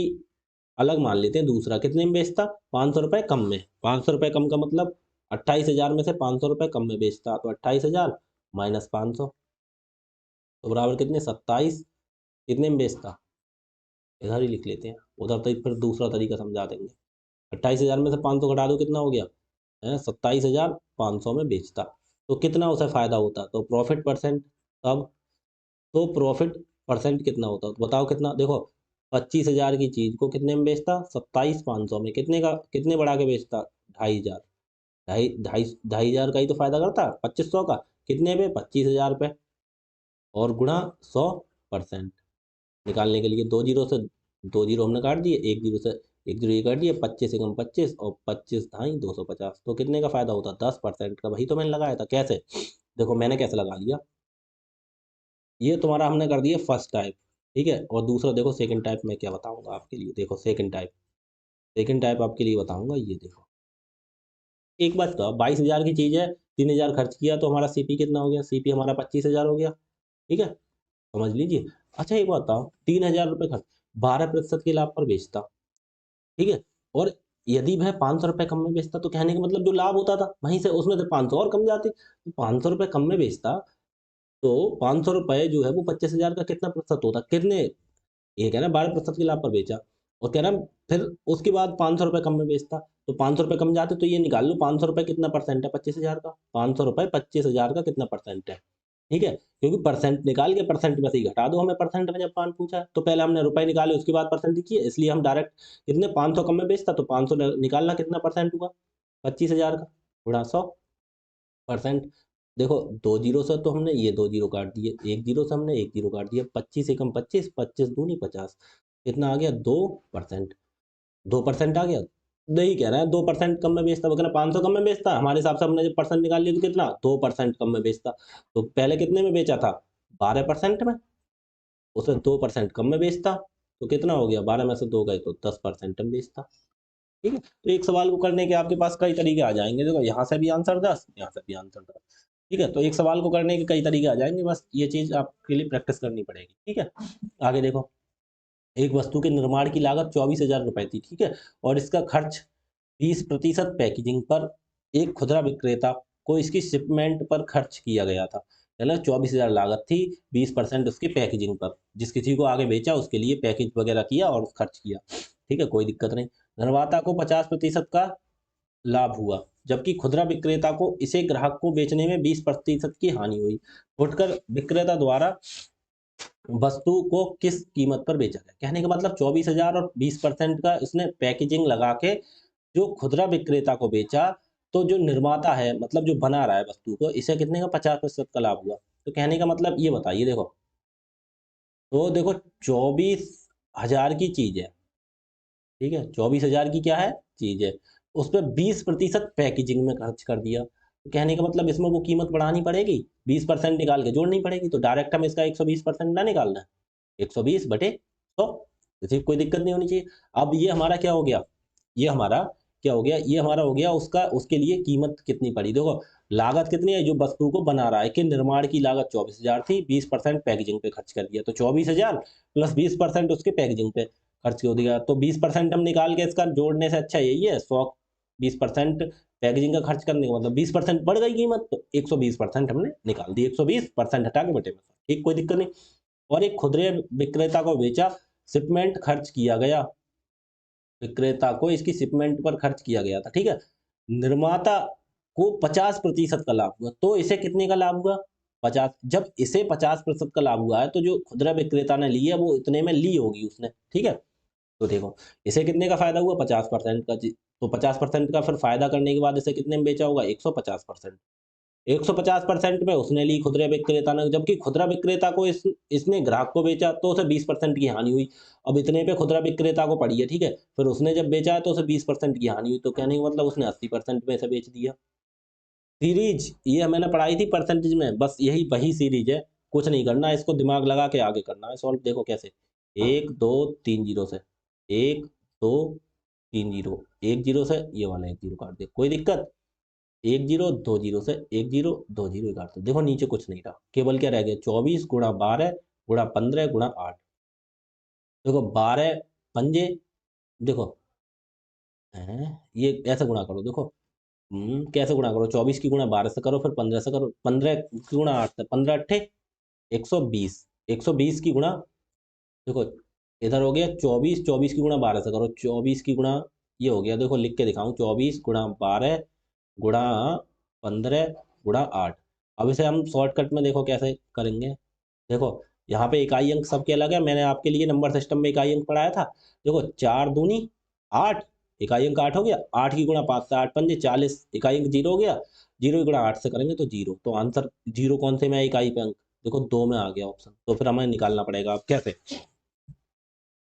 अलग मान लेते हैं, दूसरा कितने में बेचता, 500 रुपये कम में, 500 रुपये कम का मतलब 28,000 में से 500 रुपये कम में बेचता, तो 28,000 माइनस 500, तो बराबर कितने, 27, कितने में बेचता, इधर ही लिख लेते हैं, उधर तो फिर दूसरा तरीका समझा देंगे। 28,000 में से 500 घटा दो, कितना हो गया है, 27,500 में बेचता, तो कितना उसे फायदा होता, तो प्रॉफिट परसेंट, तब, तो प्रॉफिट परसेंट कितना होता, तो बताओ कितना। देखो 25,000 की चीज को कितने में बेचता, 27,500 में, कितने का, कितने बढ़ा के बेचता, 2,500, ढाई ढाई 2,500 का ही तो फायदा करता, 2,500 का, कितने पे, 25,000 पे, और गुणा 100% निकालने के लिए 2 जीरो से 2 जीरो हमने काट दिए, 1 जीरो से 1 जीरो ये काट दिए, 25 एकम 25 और 25 ढाई 250, तो कितने का फायदा होता, 10% का, वही तो मैंने लगाया था। कैसे, देखो मैंने कैसे लगा लिया, ये तुम्हारा हमने कर दिया फर्स्ट टाइप, ठीक है। और दूसरा देखो सेकंड टाइप में क्या बताऊंगा आपके लिए, देखो सेकंड टाइप आपके लिए बताऊंगा, ये देखो। एक बात तो 22,000 की चीज है, 3,000 खर्च किया, तो हमारा सीपी कितना हो गया, सीपी हमारा 25,000 हो गया, ठीक है, समझ लीजिए। अच्छा एक बात बताओ, 3,000 रुपये खर्च, 12% के लाभ पर बेचता, ठीक है, और यदि वह 500 रुपये कम में बेचता, तो कहने का मतलब जो लाभ होता था वहीं से उसमें से 500 और कम जाते, तो 500 रुपये कम में बेचता, तो 500 रुपये जो है वो 25,000 का कितना प्रतिशत होता, कितने, ये कह रहा है 12% के लाभ पर बेचा, और कह रहा है फिर उसके बाद 500 रुपये कम में बेचता, तो 500 रुपये कम जाते, तो ये निकाल लो 500 रुपये कितना परसेंट है 25,000 का, 500 रुपये 25,000 का कितना परसेंट है, ठीक है, क्योंकि परसेंट निकाल के परसेंट में से ही घटा दो हमें परसेंट में जब मान पूछा है। तो पहले हमने रुपए निकाले उसके बाद परसेंट लिखिए, इसलिए हम डायरेक्ट कितने 500 कम में बेचता तो 500 निकालना कितना परसेंट हुआ 25,000 का गुणा 100%। देखो दो जीरो से तो हमने ये दो जीरो काट दिए, एक जीरो से हमने एक जीरो काट दिया, 25 एकम 25, 25 दूनी 50, कितना आ गया 2%। 2% आ गया, नहीं कह रहा है 2% कम में बेचता, वो कहना 500 कम में बेचता, हमारे हिसाब से हमने जब परसेंट निकाल लिया तो कितना 2% कम में बेचता। तो पहले कितने में बेचा था 12% में, उसे 2% कम में बेचता तो कितना हो गया 12 में से 2 गए तो 10% में बेचता। ठीक है, तो एक सवाल को करने के आपके पास कई तरीके आ जाएंगे, देखो यहाँ से भी आंसर 10, यहाँ से भी आंसर 10। ठीक है, तो एक सवाल को करने के कई तरीके आ जाएंगे, बस ये चीज आपके लिए प्रैक्टिस करनी पड़ेगी। ठीक है, आगे देखो, एक वस्तु के निर्माण की लागत 24,000 रुपए थी। ठीक है, और इसका खर्च 20% पैकेजिंग पर एक खुदरा विक्रेता को इसकी शिपमेंट पर खर्च किया गया था। चलो 24,000 लागत थी, 20% उसकी पैकेजिंग पर, जिस किसी को आगे बेचा उसके लिए पैकेज वगैरह किया और खर्च किया। ठीक है, कोई दिक्कत नहीं। निर्माता को 50% का लाभ हुआ, जबकि खुदरा विक्रेता को इसे ग्राहक को बेचने में 20% की हानि हुई। फुटकर विक्रेता द्वारा वस्तु को किस कीमत पर बेचा गया, कहने का मतलब 24,000 और 20% का उसने पैकेजिंग लगा के जो खुदरा विक्रेता को बेचा, तो जो निर्माता है मतलब जो बना रहा है वस्तु को, इसे कितने का 50% का लाभ हुआ। तो कहने का मतलब ये बताइए, देखो तो देखो 24,000 की चीज है, ठीक है 24,000 की क्या है चीज है, उस पर 20% पैकेजिंग में खर्च कर दिया। तो कहने का मतलब इसमें वो कीमत बढ़ानी पड़ेगी, 20% निकाल के जोड़नी पड़ेगी, तो डायरेक्ट हम इसका 120% ना निकालना है, 120/100, इसे कोई दिक्कत नहीं होनी चाहिए। अब ये हमारा क्या हो गया, ये हमारा क्या हो गया, ये हमारा हो गया उसका, उसके लिए कीमत कितनी पड़ी। देखो लागत कितनी है, जो वस्तु को बना रहा है कि निर्माण की लागत 24,000 थी, 20% पैकेजिंग पे खर्च कर दिया, तो 24,000 प्लस 20% उसके पैकेजिंग पे खर्च हो दिया। तो 20% हम निकाल के इसका जोड़ने से अच्छा यही है 100, 20% पैकेजिंग का खर्च करने का मतलब 20% बढ़ गई कीमत, तो 120% हमने निकाल दी, 120% हटा के बटे में। ठीक, कोई दिक्कत नहीं। और एक खुदरे विक्रेता को बेचा, शिपमेंट खर्च किया गया, विक्रेता को इसकी शिपमेंट पर खर्च किया गया था। ठीक है, निर्माता को 50% का लाभ हुआ, तो इसे कितने का लाभ हुआ 50, जब इसे 50% का लाभ हुआ है तो जो खुदरा विक्रेता ने ली है वो इतने में ली होगी उसने। ठीक है, तो देखो इसे कितने का फायदा हुआ 50% का तो 50% का फिर फायदा करने के बाद इसे कितने में बेचा होगा 150%। 150% में उसने ली खुदरा विक्रेता ने, जबकि खुदरा विक्रेता को इसने ग्राहक को बेचा तो उसे 20% की हानि हुई। अब इतने पे खुदरा विक्रेता को पड़ी है, ठीक है, फिर उसने जब बेचा है तो उसे 20% की हानि हुई, तो कहने का मतलब उसने 80% में इसे बेच दिया। सीरीज ये मैंने पढ़ाई थी परसेंटेज में, बस यही वही सीरीज है, कुछ नहीं करना, इसको दिमाग लगा के आगे करना है सॉल्व। देखो कैसे, 1 2 3 जीरो से, 1 2 3 जीरो, 1 जीरो से ये वाला 1 जीरो काट दे, कोई दिक्कत, 1 जीरो 2 जीरो से 1 जीरो 2 जीरो ही काट दो। देखो नीचे कुछ नहीं रहा, केवल क्या रह गया 24 गुणा 12 गुणा 15 गुणा 8। देखो 12 पंजे, देखो हैं ये ऐसे गुणा करो, देखो कैसे गुणा करो, 24 की गुणा 12 से करो, फिर 15 से करो, 15 की गुणा 8 से, 15 अट्ठे 120, 120 की गुणा, देखो इधर हो गया 24, 24 की गुणा 12 से करो, 24 की गुणा, ये हो गया देखो लिख के दिखाऊं, 24 गुणा 12 गुणा 15 गुणा 8। अब इसे हम शॉर्टकट में देखो कैसे करेंगे। देखो यहाँ पे इकाई अंक सबके अलग है, मैंने आपके लिए नंबर सिस्टम में इकाई अंक पढ़ाया था। देखो 4 दूनी 8, इकाई अंक 8 हो गया, 8 की गुणा 5 से 8 पंजे 40, इकाई अंक 0 हो गया, 0 की गुणा 8 से करेंगे तो 0, तो आंसर 0 कौन से में है इकाई पे अंक, देखो 2 में आ गया ऑप्शन, तो फिर हमें निकालना पड़ेगा अब कैसे।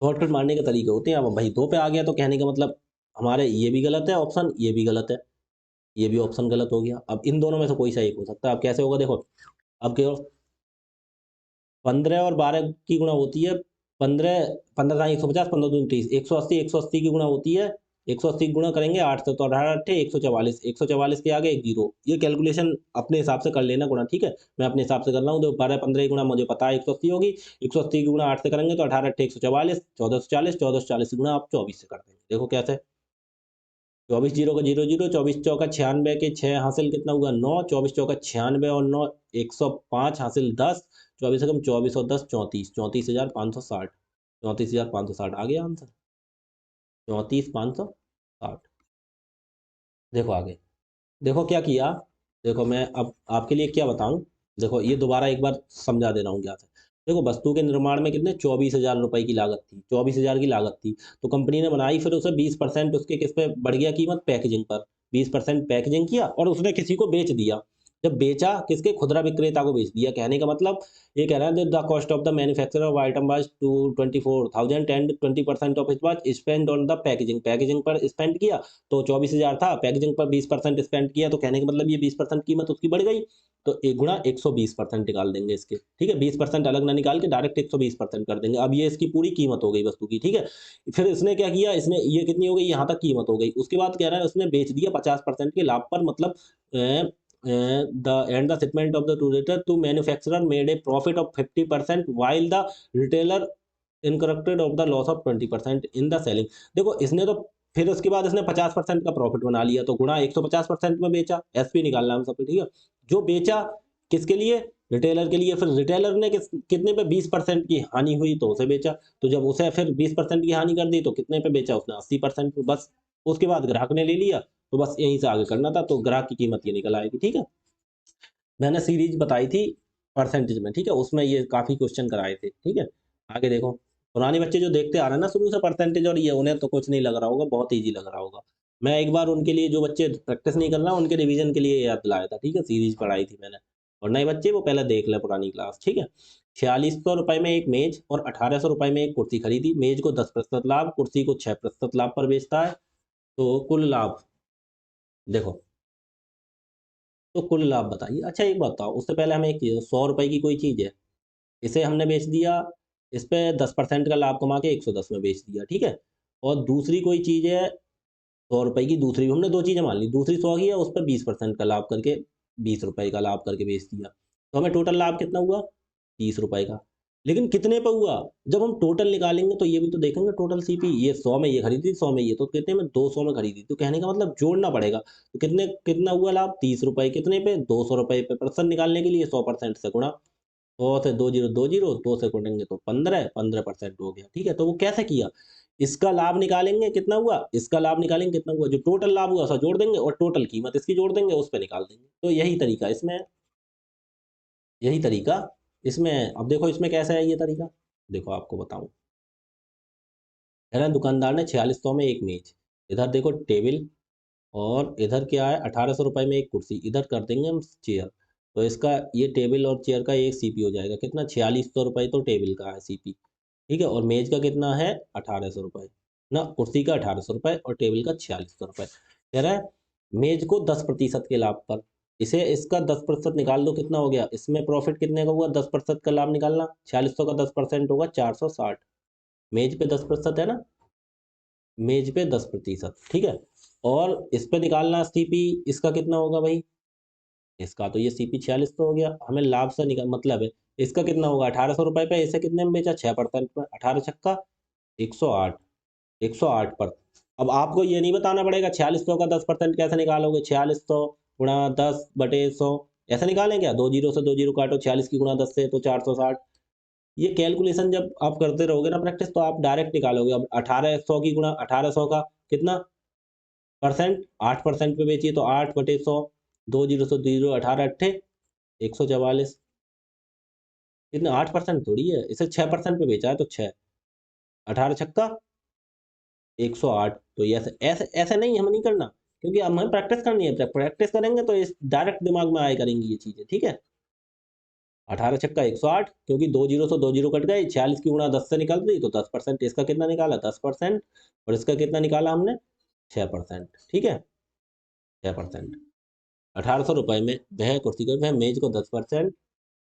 शॉर्टकट मारने के तरीके होते हैं, अब भाई 2 पे आ गया तो कहने का मतलब हमारे ये भी गलत है ऑप्शन, ये भी गलत है, ये भी ऑप्शन गलत हो गया। अब इन दोनों में से कोई सा एक हो सकता है, अब कैसे होगा देखो, अब केवल 15 और 12 की गुणा होती है 15, 15 150, 15 दूनी 30, 180, 180 की गुणा होती है, 180 की गुणा करेंगे 8 से तो 18 अट्ठे 144, 144 के आगे एक जीरो, ये कैलकुलेशन अपने हिसाब से कर लेना गुणा। ठीक है, मैं अपने हिसाब से कर रहा हूँ, देखो 12 15 की गुणा मुझे पता है 180 होगी, 180 की गुणा 8 से करेंगे तो 18 अट्ठे 144, 1440, 1440 की गुणा आप 24 से कर देंगे, देखो कैसे, 24 जीरो का 0 0, 24 चौका 96 के 6 हासिल कितना हुआ 9, 24 चौका 96 और 9 105 हासिल 10, 24 एकम 24 और 10 34, 34,560, 34,560 आ गया आंसर, 34,560। देखो आगे, देखो क्या किया, देखो मैं अब आपके लिए क्या बताऊं, देखो ये दोबारा एक बार समझा दे रहा हूँ क्या था। देखो वस्तु के निर्माण में कितने 24,000 रुपए की लागत थी, 24,000 की लागत थी। तो कंपनी ने बनाई, फिर उसे 20% उसके किस पे बढ़ गया कीमत, पैकेजिंग पर। 20% पैकेजिंग किया और उसने किसी को बेच दिया। जब बेचा किसके, खुदरा विक्रेता को बेच दिया। कहने का मतलब ये कह रहा है the cost of the manufacture of item was to 24,000 and 20% of it was spend on the packaging. Packaging पर स्पेंड किया तो 24,000 था, पैकेजिंग पर 20% स्पेंड किया, तो कहने का मतलब ये 20% कीमत उसकी बढ़ गई। तो एक गुणा 120% निकाल देंगे इसके, ठीक है। 20% अलग ना निकाल के डायरेक्ट 120% कर देंगे। अब ये इसकी पूरी कीमत हो गई वस्तु की, ठीक है। फिर इसने क्या किया, इसने ये कितनी हो गई, यहाँ तक कीमत हो गई। उसके बाद कह रहा है उसने बेच दिया 50% के लाभ पर, मतलब the end the shipment of the trader to manufacturer made a profit of 50% while the retailer incurred of the loss of 20% in the selling. देखो इसने तो फिर उसके बाद इसने 50% का प्रॉफिट बना लिया, तो गुणा 150% में बेचा। एसपी निकालना हम सबको, ठीक है। जो बेचा किसके लिए, रिटेलर के लिए। फिर रिटेलर ने कितने पे 20% की हानि हुई तो उसे बेचा। तो जब उसे फिर 20% की हानि कर दी तो कितने पे बेचा उसने, 80% पे। बस उसके बाद ग्राहक ने ले लिया, तो बस यहीं से आगे करना था, तो ग्राहक की कीमत ये निकल आएगी, ठीक है। मैंने सीरीज बताई थी परसेंटेज में, ठीक है, उसमें ये काफी क्वेश्चन कराए थे, ठीक है। आगे देखो, पुराने बच्चे जो देखते आ रहे हैं ना शुरू से परसेंटेज और ये, उन्हें तो कुछ नहीं लग रहा होगा, बहुत ईजी लग रहा होगा। मैं एक बार उनके लिए, जो बच्चे प्रैक्टिस नहीं कर रहा उनके रिवीजन के लिए याद दिलाया था, ठीक है। सीरीज पढ़ाई थी मैंने, और नए बच्चे वो पहले देख ले पुरानी क्लास, ठीक है। 4600 रुपए में एक मेज और 1800 रुपए में एक कुर्सी खरीदी। मेज को 10% लाभ, कुर्सी को 6% लाभ पर बेचता है। तो कुल लाभ देखो, तो कुल लाभ बताइए। अच्छा एक बात बताओ, उससे पहले हमें एक चीज, 100 रुपए की कोई चीज है, इसे हमने बेच दिया, इस पे 10% का लाभ कमा के 110 में बेच दिया, ठीक है। और दूसरी कोई चीज है 100 रुपए की, दूसरी हमने दो चीजें मान ली, दूसरी 100 की है, उस पर 20% का लाभ करके 20 रुपए का लाभ करके बेच दिया। तो हमें टोटल लाभ कितना हुआ, 30 रुपए का। लेकिन कितने पे हुआ, जब हम टोटल निकालेंगे तो ये भी तो देखेंगे, टोटल सीपी ये 100 में ये खरीदी, 100 में ये, तो कितने में 200 में खरीदी। तो कहने का मतलब जोड़ना पड़ेगा। तो कितने, कितना हुआ लाभ, 30 रुपए, कितने पे, 200 रुपए पे। परसेंट निकालने के लिए 100% से गुणा, 100 से 2 जीरो 2 जीरो, 2 से कटेंगे तो 15% हो गया, ठीक है। तो वो कैसे किया, इसका लाभ निकालेंगे कितना हुआ, इसका लाभ निकालेंगे कितना हुआ, जो टोटल लाभ हुआ उसका जोड़ देंगे और टोटल कीमत इसकी जोड़ देंगे, उस पर निकाल देंगे। तो यही तरीका इसमें है, यही तरीका इसमें है। अब देखो इसमें कैसा है ये तरीका, देखो आपको बताऊं। है ना, दुकानदार ने 4600 में एक मेज, इधर देखो टेबल, और इधर क्या है 1800 रुपए में एक कुर्सी, इधर कर देंगे हम चेयर। तो इसका ये टेबल और चेयर का एक सीपी हो जाएगा कितना, 4600 रुपये तो टेबल का है सीपी, ठीक है। और मेज का कितना है 1800 रुपये ना, कुर्सी का 1800 रुपये और टेबल का 4600 रुपये। कह रहा है मेज को 10% के लाभ पर, इसे इसका 10% निकाल दो, कितना हो गया, इसमें प्रॉफिट कितने का हुआ, 10% का लाभ निकालना, 4600 का 10% होगा 460। मेज पे 10% है ना, मेज पे 10%, ठीक है। और इस पे निकालना सीपी, इसका कितना होगा भाई, इसका तो ये सीपी 4600 हो गया, हमें लाभ से निकाल मतलब है। इसका कितना होगा 1800 रुपये पे, इसे कितने में बेचा, 6% में, 18 छक्का 108, 108 पर। अब आपको ये नहीं बताना पड़ेगा 4600 का 10% कैसे निकालोगे, 4600 गुणा 10/100, ऐसा निकालें क्या, दो जीरो से दो जीरो काटो, 46 की गुणा 10 से तो 460। ये कैलकुलेशन जब आप करते रहोगे ना प्रैक्टिस, तो आप डायरेक्ट निकालोगे। अब 1800 की गुणा 1800 का कितना परसेंट, 8% पे बेचिए तो 8/100, दो जीरो से जीरो, 18 अट्ठे 144, कितना 8% थोड़ी है, इसे 6% पे बेचा है तो 6, 18 छक्का 108। तो ये ऐसे ऐसे ऐसे नहीं, हमें नहीं करना, क्योंकि अब हमें प्रैक्टिस करनी है। प्रैक्टिस करेंगे तो इस डायरेक्ट दिमाग में आए करेंगी ये चीजें, ठीक है। 18 छक्का 108, क्योंकि दो जीरो से दो जीरो कट गए, 46 की गुणा 10 से निकाल दी तो 10%, इसका कितना निकाला 10%, और इसका कितना निकाला हमने 6%, ठीक है। 6%, 1800 रुपये में वह कुर्सी को, वह मेज को 10%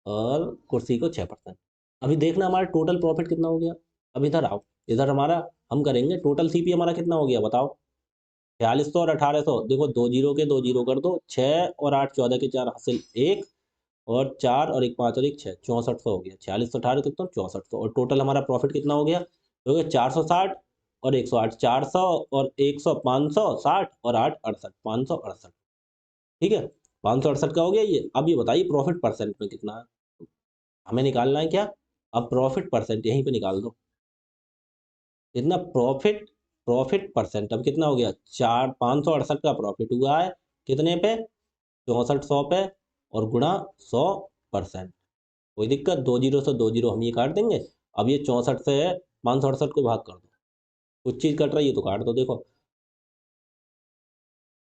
और कुर्सी को 6%। अभी देखना हमारा टोटल प्रॉफिट कितना हो गया। अब इधर आओ, इधर हमारा हम करेंगे टोटल सीपी हमारा कितना हो गया बताओ। 4600 और 1800, देखो दो जीरो के दो जीरो कर दो, 6 और 8 14 के 4 हासिल 1, और 4 और 1 5 और 1 6, 6400 हो गया। 4600 18 कितना 6400, और टोटल हमारा प्रॉफिट कितना हो गया, हो गया 460 और 108, 400 और 100 560 और 8 68, 568, ठीक है। 568 का हो गया ये। अब ये बताइए प्रॉफिट परसेंट में कितना है, हमें निकालना है क्या। अब प्रॉफिट परसेंट यहीं पे निकाल दो, कितना प्रॉफिट, प्रॉफिट परसेंट अब कितना हो गया, 568 का प्रॉफिट हुआ है, कितने पे 6400 पे, और गुणा 100 8%। कोई दिक्कत, 2 जीरो से 2 जीरो हम ये काट देंगे। अब ये 64 से 568 को भाग कर दो, कुछ चीज़ कट रही है तो काट दो। देखो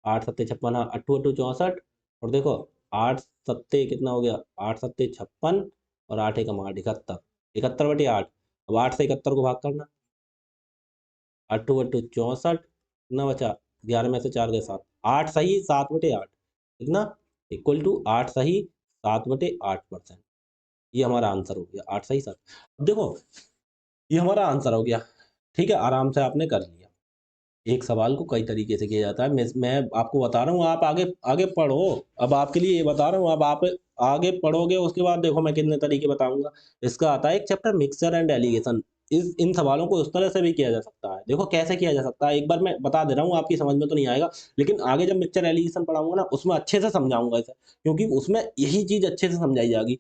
8 सत्ते 56, हाँ, अट्ठू अट्ठू 64, और देखो 8 सत्ते कितना हो गया, 8 सत्ते 56, और 8 एकम 8, 71, 71/8। अब 8 से 71 को भाग करना, अट्ठू अट्ठू 64, कितना बचा, 11 में से 4 गए 7, 8 सही 7/8, कितना, इक्वल टू 8 सही 7/8%। ये हमारा आंसर हो गया, 8 सही 7। अब देखो ये हमारा आंसर हो गया, ठीक है, आराम से आपने कर लिया। एक सवाल को कई तरीके से किया जाता है। मैं आपको बता रहा हूँ, आप आगे आगे पढ़ो। अब आपके लिए ये बता रहा हूँ, अब आप आगे पढ़ोगे, उसके बाद देखो मैं कितने तरीके बताऊंगा। इसका आता है एक चैप्टर मिक्सचर एंड एलिगेशन। इन सवालों को उस तरह से भी किया जा सकता है। देखो कैसे किया जा सकता है, एक बार मैं बता दे रहा हूँ, आपकी समझ में तो नहीं आएगा, लेकिन आगे जब मिक्सचर एलिगेशन पढ़ाऊंगा ना, उसमें अच्छे से समझाऊंगा इसे, क्योंकि उसमें यही चीज अच्छे से समझाई जाएगी।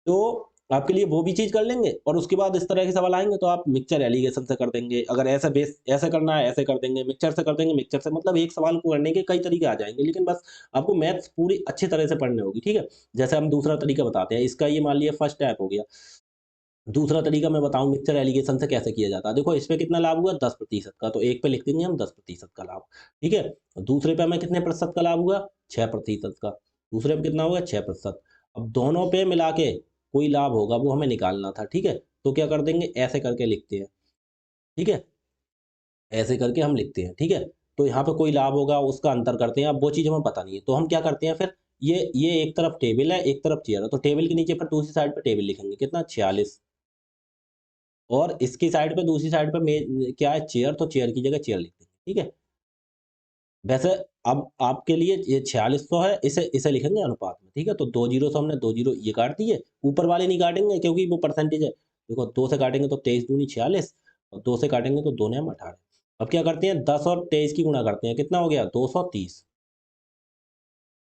तो आपके लिए वो भी चीज़ कर लेंगे, और उसके बाद इस तरह के सवाल आएँगे तो आप मिक्सचर एलिगेशन से कर देंगे। अगर ऐसा बेस ऐसे करना है, ऐसे कर देंगे, मिक्सचर से कर देंगे, मिक्सचर से, मतलब एक सवाल को करने के कई तरीके आ जाएँगे, लेकिन बस आपको मैथ्स पूरी अच्छी तरह से पढ़नी होगी, ठीक है? जैसे हम दूसरा तरीका बताते हैं, इसका ये मान लिया फर्स्ट टाइप हो गया। दूसरा तरीका मैं बताऊँ मिक्सचर एलिगेशन से कैसे किया जाता है। देखो इसपे कितना लाभ हुआ, 10% का, तो एक पे लिख देंगे हम 10% का लाभ, ठीक है? दूसरे पे हमें कितने प्रतिशत का लाभ हुआ, 6% का। दूसरे पे कितना हुआ, 6%। अब दोनों पे मिला के कोई लाभ होगा वो हमें निकालना था, ठीक है? तो क्या कर देंगे, ऐसे करके लिखते हैं, ठीक है? ऐसे करके हम लिखते हैं, ठीक है? तो यहाँ पे कोई लाभ होगा, उसका अंतर करते हैं। अब वो चीज़ हमें पता नहीं है, तो हम क्या करते हैं फिर, ये एक तरफ टेबल है, एक तरफ चेयर है, तो टेबल के नीचे फिर दूसरी साइड पे टेबल लिखेंगे, कितना, 46, और इसकी साइड पे, दूसरी साइड पे क्या है, चेयर, तो चेयर की जगह चेयर लिख देंगे, ठीक है? वैसे अब आपके लिए ये 4600 है, इसे इसे लिखेंगे अनुपात में, ठीक है? तो 2 जीरो से हमने 2 जीरो ये काट दिए, ऊपर वाले नहीं काटेंगे क्योंकि वो परसेंटेज है। देखो 2 से काटेंगे तो 23 दूनी 46, और 2 से काटेंगे तो 2 नेम 18। अब क्या करते हैं, 10 और 23 की गुणा करते हैं, कितना हो गया, 230,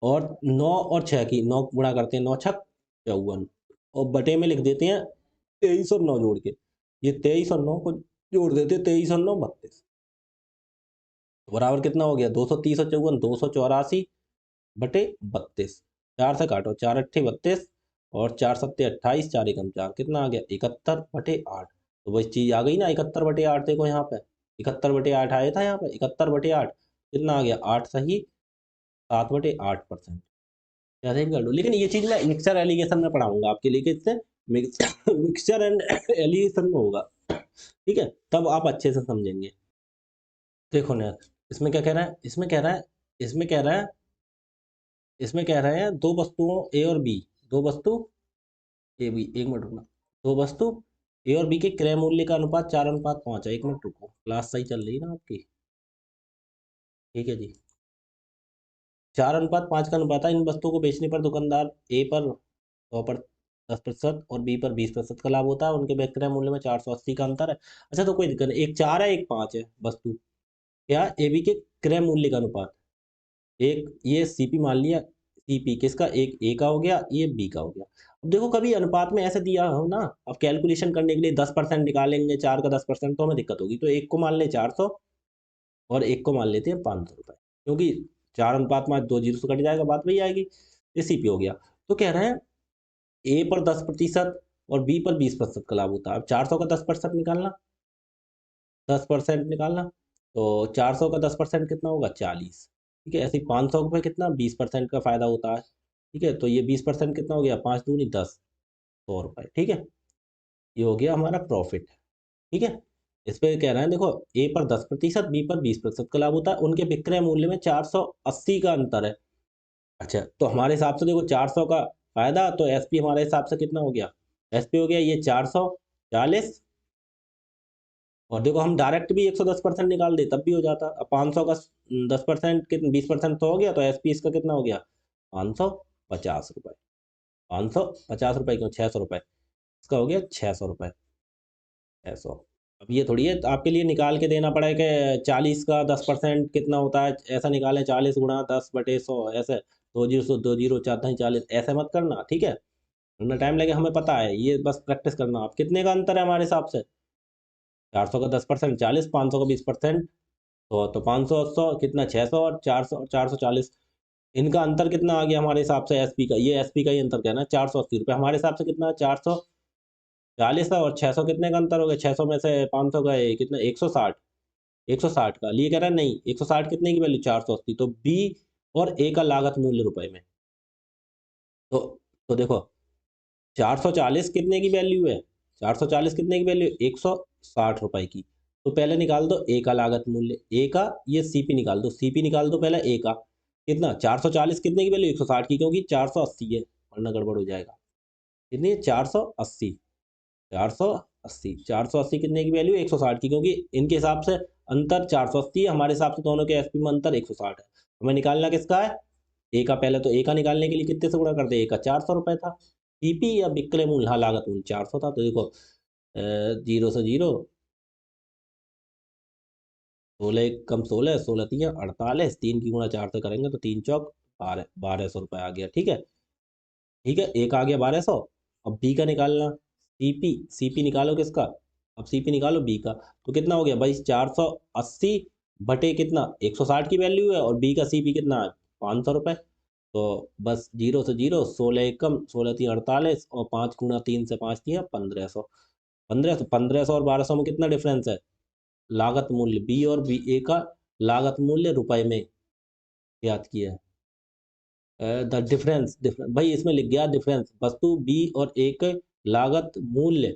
और 9 और 6 की 9 गुणा करते हैं, 9 छक 54, और बटे में लिख देते हैं 23 और 9 जोड़ के। ये 23 और 9 को जोड़ देते हैं, 23 और 9 32, बराबर कितना हो गया, 230 और 54, 284 बटे 32। 4 से काटो, 4 अट्ठे 32, और 4 सत्ते 28, 4 एकम 4, कितना आ गया, 71/8। तो वही चीज़ आ गई ना, 71/8। देखो यहाँ पे 71/8 आया था, यहाँ पे 71/8, कितना आ गया, 8 सही 7/8%। क्या सही कर लो, लेकिन ये चीज़ मैं मिक्सचर एलिगेशन में पढ़ाऊंगा आपके लिए, किससे, मिक्सचर एंड एलिगेशन में होगा, ठीक है? तब आप अच्छे से समझेंगे। देखो ना, इसमें क्या कह रहा है, इसमें कह रहा है, इसमें कह रहे हैं दो वस्तुओं ए और बी, दो वस्तु ए बी, एक मिनट रुकना, दो वस्तु ए और बी के क्रय मूल्य का अनुपात 4:5 है। एक मिनट रुको, क्लास सही चल रही है ना आपकी, ठीक है जी। 4:5 का अनुपात है, इन वस्तुओं को बेचने पर दुकानदार ए पर 100 पर 10% और बी पर 20% का लाभ होता है। उनके विक्रय मूल्य में 480 का अंतर है। अच्छा, तो कोई दिक्कत नहीं, एक 4 है, एक 5 है वस्तु, क्या, ए बी के क्रय मूल्य का अनुपात, एक ये सीपी मान लिया, सीपी किसका, एक ए का हो गया, ये बी का हो गया। अब देखो कभी अनुपात में ऐसे दिया हो ना, अब कैलकुलेशन करने के लिए 10% निकालेंगे, 4 का 10%, तो हमें दिक्कत होगी। तो एक को मान ले 400, और एक को मान लेते हैं 500 रुपये, क्योंकि 4:5, 2 जीरो से कट जाएगा, बात वही आएगी। ये सीपी हो गया। तो कह रहे हैं ए पर 10% और बी पर 20% का लाभ होता है। अब 400 का 10% निकालना, 10% निकालना, तो 400 का 10% कितना होगा, 40, ठीक है? ऐसे ही 500 पे कितना, 20% का फायदा होता है, ठीक है? तो ये 20% कितना हो गया, 5 दूनी 10, 100 रुपये, ठीक है? ये हो गया हमारा प्रॉफिट, ठीक है? इस पे कह रहे हैं, देखो ए पर 10%, बी पर 20% का लाभ होता है, उनके विक्रय मूल्य में 480 का अंतर है। अच्छा, तो हमारे हिसाब से देखो 400 का फायदा, तो एसपी हमारे हिसाब से कितना हो गया, एसपी हो गया ये 440, और देखो हम डायरेक्ट भी 110% निकाल दे तब भी हो जाता। अब 500 का 10% कितना, 20% तो हो गया, तो एसपी इसका कितना हो गया, 550 रुपये। 550 रुपये क्यों, 600 रुपये, इसका हो गया 600 रुपये, 600। अब ये थोड़ी है, तो आपके लिए निकाल के देना पड़ेगा कि 40 का 10% कितना होता है, ऐसा निकालें, 40 गुणा 10/100, ऐसे 2 जीरो से 2 जीरो 4 दही 40, ऐसे मत करना, ठीक है? वरना टाइम लगे, हमें पता है, ये बस प्रैक्टिस करना। आप कितने का अंतर है हमारे हिसाब से, 400 का 10% 40, 500 का 20%, तो 500 100 कितना, 600, और 400 440, इनका अंतर कितना आ गया हमारे हिसाब से एसपी का, ये एसपी का ही अंतर कहना है 480 रुपये, हमारे हिसाब से कितना 440 है, और 600 कितने का अंतर हो गया, 600 में से 500 गए कितना 160, 160 का लिए कह रहा है नहीं 160 कितने की वैल्यू 480, तो बी और ए का लागत मूल्य रुपए में। तो तो देखो 440 कितने की वैल्यू है, 440 कितने की वैल्यू 160 रुपए की। तो पहले निकाल दो ए का लागत मूल्य, ए का ये सीपी निकाल दो, सीपी निकाल दो पहले ए का, कितना 440 कितने की वैल्यू 160 की, क्योंकि 480 है वरना गड़बड़ हो जाएगा। कितनी है 480, 480, 480 कितने की वैल्यू 160 की, क्योंकि इनके हिसाब से अंतर 480 है, हमारे हिसाब से दोनों के एसपी में अंतर 160 है। हमें निकालना किसका है, ए का। पहले तो ए का निकालने के लिए कितने से गुणा करते, ए का 400 रुपये था, सीपी या विक्रय मूल्य, हाँ लागत मूल्य 400 था, तो देखो 0 से 0, 16 कम 16, 16 3 48, 3 की गुणा 4 से करेंगे तो 3 चौक 12, 1200 रुपये आ गया। ठीक है, ठीक है, ए का आ गया 1200। अब बी का निकालना, सीपी, सीपी निकालो किसका, अब सीपी निकालो बी का, तो कितना हो गया भाई 480 बटे कितना 160 की वैल्यू है, और बी का सीपी कितना है 500 रुपये। तो बस 0 से 0, 16 एकम 16 3 48, और 5 गुणा 3 से 5 दिया 1500, 1500, 1500 और 1200 में कितना डिफरेंस है, लागत मूल्य बी और बी ए का लागत मूल्य रुपए में याद किया है। द डिफरेंस, भाई इसमें लिख गया डिफरेंस, वस्तु बी और ए के लागत मूल्य,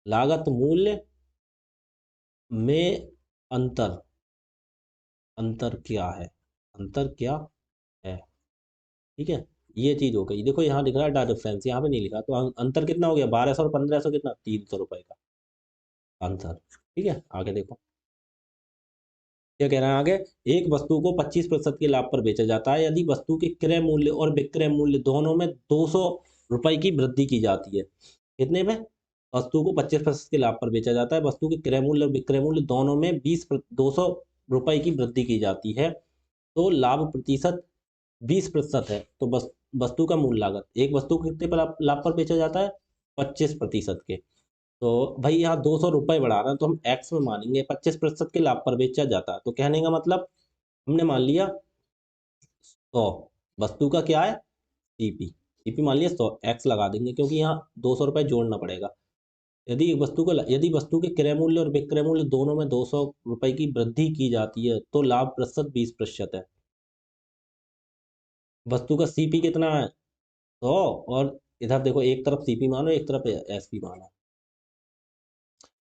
लागत मूल्य में अंतर, अंतर क्या है, अंतर क्या है। ठीक है, ये चीज हो गई। देखो यहाँ लिख रहा है द डिफरेंस, यहाँ पे नहीं लिखा, तो अंतर कितना हो गया 1200 और 1500 कितना 300 रुपए का अंतर। ठीक है, आगे देखो क्या कह रहा है आगे, एक वस्तु को 25% के लाभ पर बेचा जाता है यदि वस्तु के क्रय मूल्य और विक्रय मूल्य दोनों में 200 रुपए की वृद्धि की जाती है। कितने में, वस्तु को 25% के लाभ पर बेचा जाता है, वस्तु के क्रय मूल्य और विक्रय मूल्य दोनों में 200 रुपए की वृद्धि की जाती है, तो लाभ प्रतिशत 20% है। तो बस वस्तु का मूल लागत, एक वस्तु को कितने पर लाभ पर बेचा जाता है 25% के, तो भाई यहाँ 200 रुपये बढ़ा रहे हैं तो हम एक्स में मानेंगे, 25% के लाभ पर बेचा जाता है, तो कहने का मतलब हमने मान लिया 100, वस्तु का क्या है सीपी, सीपी मान लिया 100, एक्स लगा देंगे क्योंकि यहाँ 200 रुपये जोड़ना पड़ेगा। यदि वस्तु के क्रय मूल्य और विक्रय मूल्य दोनों में 200 रुपये की वृद्धि की जाती है तो लाभ प्रतिशत 20% है। वस्तु का सीपी कितना है 100, और इधर देखो एक तरफ सीपी मानो एक तरफ एसपी मानो,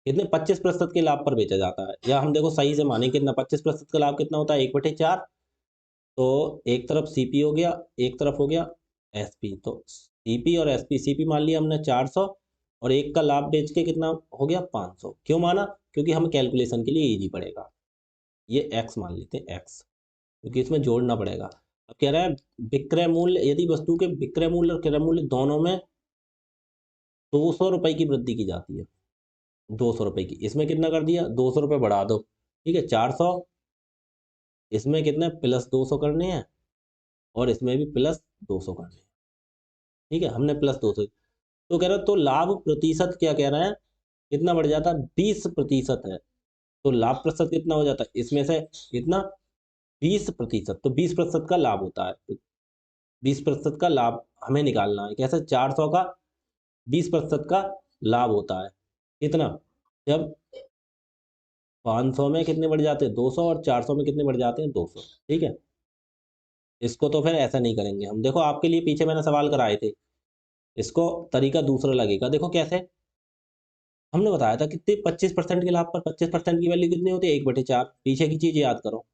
कितने 25% के लाभ पर बेचा जाता है, या हम देखो सही से माने कितना 25% का लाभ कितना होता है 1/4, तो एक तरफ सीपी हो गया, एक तरफ हो गया एसपी, तो सीपी और एसपी, सीपी मान लिया हमने 400, और एक का लाभ बेच के कितना हो गया 500, क्यों माना, क्योंकि हमें कैलकुलेशन के लिए इजी पड़ेगा, ये एक्स मान लेते हैं एक्स, क्योंकि इसमें जोड़ना पड़ेगा। अब कह रहा है विक्रय मूल्य, यदि वस्तु के विक्रय मूल्य और क्रय मूल्य दोनों में 200 रुपए की वृद्धि की जाती है, 200 रुपए की, इसमें कितना कर दिया 200 रुपये बढ़ा दो, ठीक है 400, इसमें कितने प्लस 200 करने हैं, और इसमें भी प्लस 200 करने हैं। ठीक है, हमने प्लस 200, तो कह रहा है तो लाभ प्रतिशत क्या कह रहा है कितना बढ़ जाता है 20% है, तो लाभ प्रतिशत कितना हो जाता है इसमें से कितना 20%, तो 20% का लाभ होता है, तो 20% का लाभ हमें निकालना है, कैसे 400 का 20% का लाभ होता है कितना, जब 500 में कितने बढ़ जाते हैं 200, और 400 में कितने बढ़ जाते हैं 200। ठीक है, इसको तो फिर ऐसा नहीं करेंगे हम, देखो आपके लिए पीछे मैंने सवाल कराए थे, इसको तरीका दूसरा लगेगा, देखो कैसे, हमने बताया था कितने 25% के लाभ पर 25% की वैल्यू कितनी होती है 1/4, पीछे की चीज याद करो।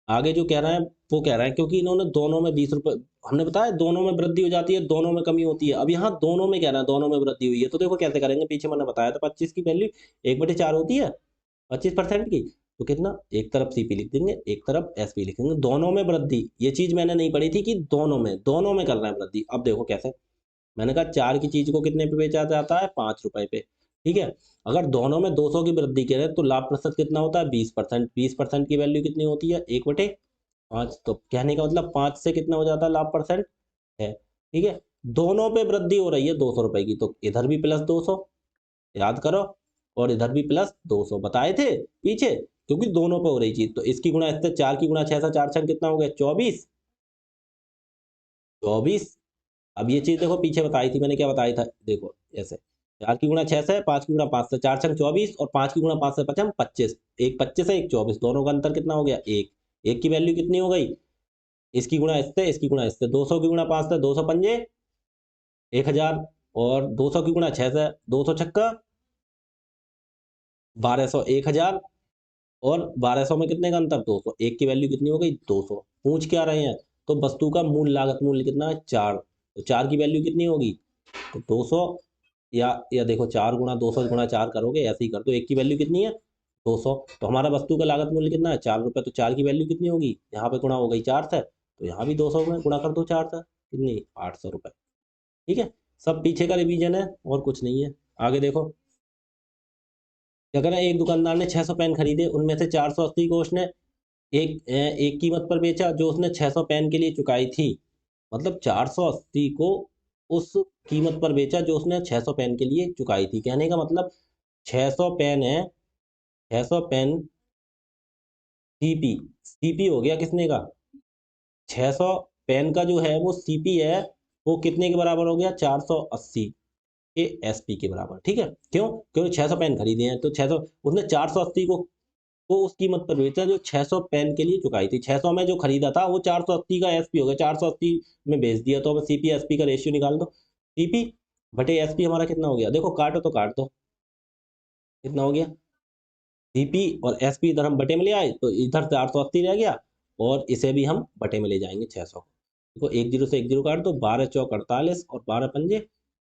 आगे जो कह रहा है वो कह रहा है क्योंकि इन्होंने दोनों में 20 रुपये, हमने बताया दोनों में वृद्धि हो जाती है दोनों में कमी होती है, अब यहाँ दोनों में कह रहा है दोनों में वृद्धि हुई है, तो देखो कैसे करेंगे, पीछे मैंने बताया था 25 की वैल्यू 1/4 होती है 25% की, तो कितना एक तरफ सीपी लिख देंगे एक तरफ एसपी लिख देंगे, दोनों में वृद्धि, ये चीज मैंने नहीं पढ़ी थी कि दोनों में कर रहे हैं वृद्धि। अब देखो कैसे, मैंने कहा 4 की चीज को कितने पे बेचा जाता है 5 रुपए पे, ठीक है, अगर दोनों में 200 की वृद्धि करें तो लाभ प्रतिशत कितना होता है 20%, 20% की वैल्यू कितनी होती है 1/5, तो कहने का मतलब 5 से कितना हो जाता है लाभ परसेंट है। ठीक है, दोनों पे वृद्धि हो रही है 200 रुपए की, तो इधर भी प्लस 200 याद करो, और इधर भी प्लस 200 बताए थे पीछे, क्योंकि दोनों पे हो रही चीज, तो इसकी गुणा इससे 4 की गुणा 6 से 4 छंग कितना हो गया 24, 24। अब ये चीज़ देखो पीछे बताई थी मैंने, क्या बताया था, देखो ऐसे 4 की गुणा 6 से, 5 की गुणा 5 से, 4 छंग 24 और 5 की गुणा 5 से 5 25। एक 25 है, एक 24, दोनों का अंतर कितना हो गया, 1। 1 की वैल्यू कितनी हो गई, इसकी गुणा इससे, इसकी गुणा इससे, 200 की गुणा 5 से 200 पंजे 1000, और 200 की गुणा 6 से 200 छक्का 1200, 1000, और 1200 में कितने का अंतर, 200। 1 की वैल्यू कितनी हो गई, 200। पूछ क्या रहे हैं, तो वस्तु का मूल लागत मूल्य कितना है, 4। तो 4 की वैल्यू कितनी होगी, तो 200, या देखो 4 गुणा 200 गुणा 4 करोगे, ऐसे ही कर दो। 1 की वैल्यू कितनी है, 200। तो हमारा वस्तु का लागत मूल्य कितना है, 4 रुपये। तो 4 की वैल्यू कितनी होगी, यहाँ पे गुणा हो गई 4 से, तो यहाँ भी 200 में गुणा कर दो 4 से, कितनी, 800 रुपये। ठीक है, सब पीछे का रिवीजन है और कुछ नहीं है। आगे देखो क्या करें, एक दुकानदार ने 600 पेन खरीदे, उनमें से 480 को उसने एक कीमत पर बेचा जो उसने 600 पेन के लिए चुकाई थी। मतलब 480 को उस कीमत पर बेचा जो उसने 600 पेन के लिए चुकाई थी। कहने का मतलब 600 पेन है, 600 पेन सीपी, सीपी हो गया किसने का, 600 पेन का जो है वो सीपी है, वो कितने के बराबर हो गया, 480 के एसपी के बराबर। ठीक है, क्यों, क्योंकि 600 पेन खरीदे हैं, तो 600 उसने 480 को उस कीमत पर बेचा जो 600 पेन के लिए चुकाई थी। 600 में जो खरीदा था वो 480 का एसपी हो गया, 480 में बेच दिया। तो हमें सीपी एसपी का रेशियो निकाल दो। सीपी बटे एसपी हमारा कितना हो गया, देखो काटो तो काट दो, कितना हो गया, सीपी और एसपी इधर हम बटे में ले आए तो इधर 480 रह गया, और इसे भी हम बटे में ले जाएंगे 600। देखो एक जीरो से एक जीरो काट दो, 12 चौक 48 और 12 पंजे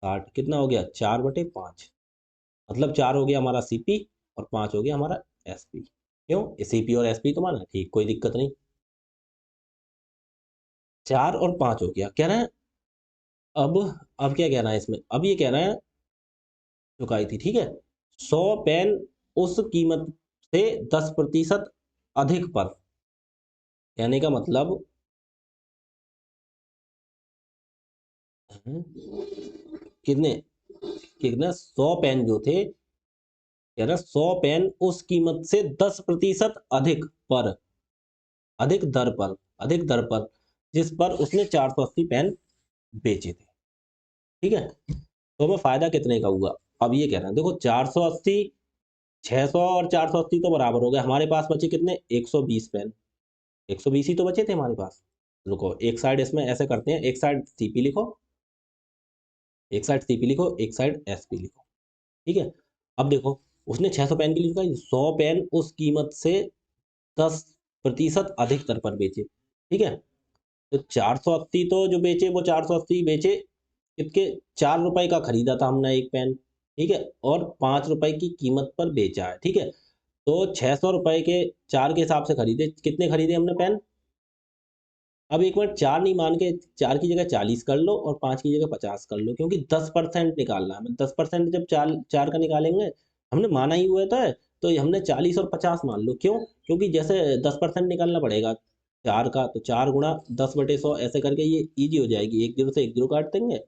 60, कितना हो गया, 4/5। मतलब 4 हो गया हमारा सीपी और 5 हो गया हमारा एसपी। क्यों, सीपी और एसपी तो माना ठीक, कोई दिक्कत नहीं। 4 और 5 हो गया, कह रहे हैं अब अब क्या कहना है इसमें, अब ये कह रहे हैं चुकाई थी। ठीक है, 100 पेन उस कीमत से 10% अधिक पर। कहने का मतलब कितने, कितने 100 पेन जो थे, कह रहे 100 पेन उस कीमत से 10% अधिक पर, अधिक दर पर, अधिक दर पर, जिस पर उसने 480 पेन बेचे थे। ठीक है, तो हमें फायदा कितने का हुआ, अब ये कह रहे हैं देखो 480, 600 और 480 तो बराबर हो गए, हमारे पास बचे कितने, 120 पेन। 120 ही तो बचे थे हमारे पास। रुको एक साइड इसमें ऐसे करते हैं, एक साइड सीपी लिखो, एक साइड सीपी लिखो, एक साइड एसपी लिखो। ठीक है, अब देखो उसने 600 पेन के लिए चुकाई, 100 पेन उस कीमत से 10% अधिक दर पर बेचे। ठीक है, तो 480 तो जो बेचे वो 480 बेचे, कितने, 4 रुपए का खरीदा था हमने एक पेन। ठीक है, और 5 रुपए की कीमत पर बेचा है। ठीक है, तो 600 रुपए के 4 के हिसाब से खरीदे, कितने खरीदे हमने पेन। अब एक मिनट, 4 नहीं मान के 4 की जगह 40 कर लो और 5 की जगह 50 कर लो, क्योंकि 10% निकालना है। 10% जब चार चार का निकालेंगे, हमने माना ही हुआ था, तो ये हमने 40 और 50 मान लो। क्यों, क्योंकि जैसे 10% निकालना पड़ेगा 4 का, तो 4 गुणा 10/100 ऐसे करके ये इजी हो जाएगी। एक जीरो से एक जीरो काट देंगे,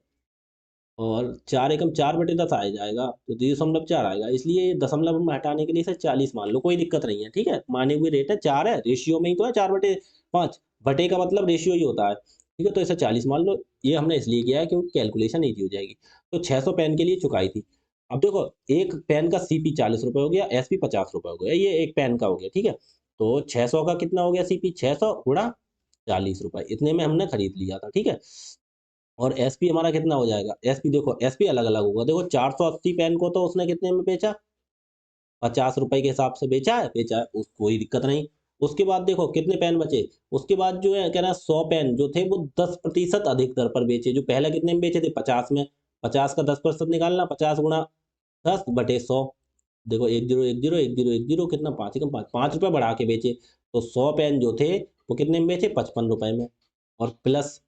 और 4 एकम 4/10 आ जाएगा, तो 0.4 आएगा। इसलिए ये दशमलव में हटाने के लिए इसे 40 मान लो, कोई दिक्कत नहीं है। ठीक है, माने हुए रेट है 4 है, रेशियो में ही तो है 4/5, बटे का मतलब रेशियो ही होता है। ठीक है, तो इसे 40 मान लो। ये हमने इसलिए किया है क्योंकि कैलकुलेशन ईजी हो जाएगी। तो 600 पेन के लिए चुकाई थी। अब देखो एक पेन का सीपी 40 रुपये हो गया, एसपी 50 रुपये हो गया, ये एक पेन का हो गया। ठीक है, तो 600 का कितना हो गया सीपी, 600 गुणा 40 रुपये, इतने में हमने खरीद लिया था। ठीक है, और एसपी हमारा कितना हो जाएगा, एसपी देखो एसपी अलग अलग होगा। देखो 480 पेन को तो उसने कितने में बेचा, 50 रुपए के हिसाब से बेचा है कोई दिक्कत नहीं। उसके बाद देखो कितने पेन बचे, उसके बाद जो है कह रहा है 100 पेन जो थे वो 10% अधिक दर पर बेचे, जो पहले कितने में बेचे थे, 50 में। 50 का 10% निकालना, 50 गुणा 10/100। देखो एक जीरो एक जीरो एक जीरो एक जीरो, कितना, 5 एकम 5, 5 रुपये बढ़ा के बेचे। तो 100 पेन जो थे वो कितने में बेचे, 55 रुपए में। और प्लस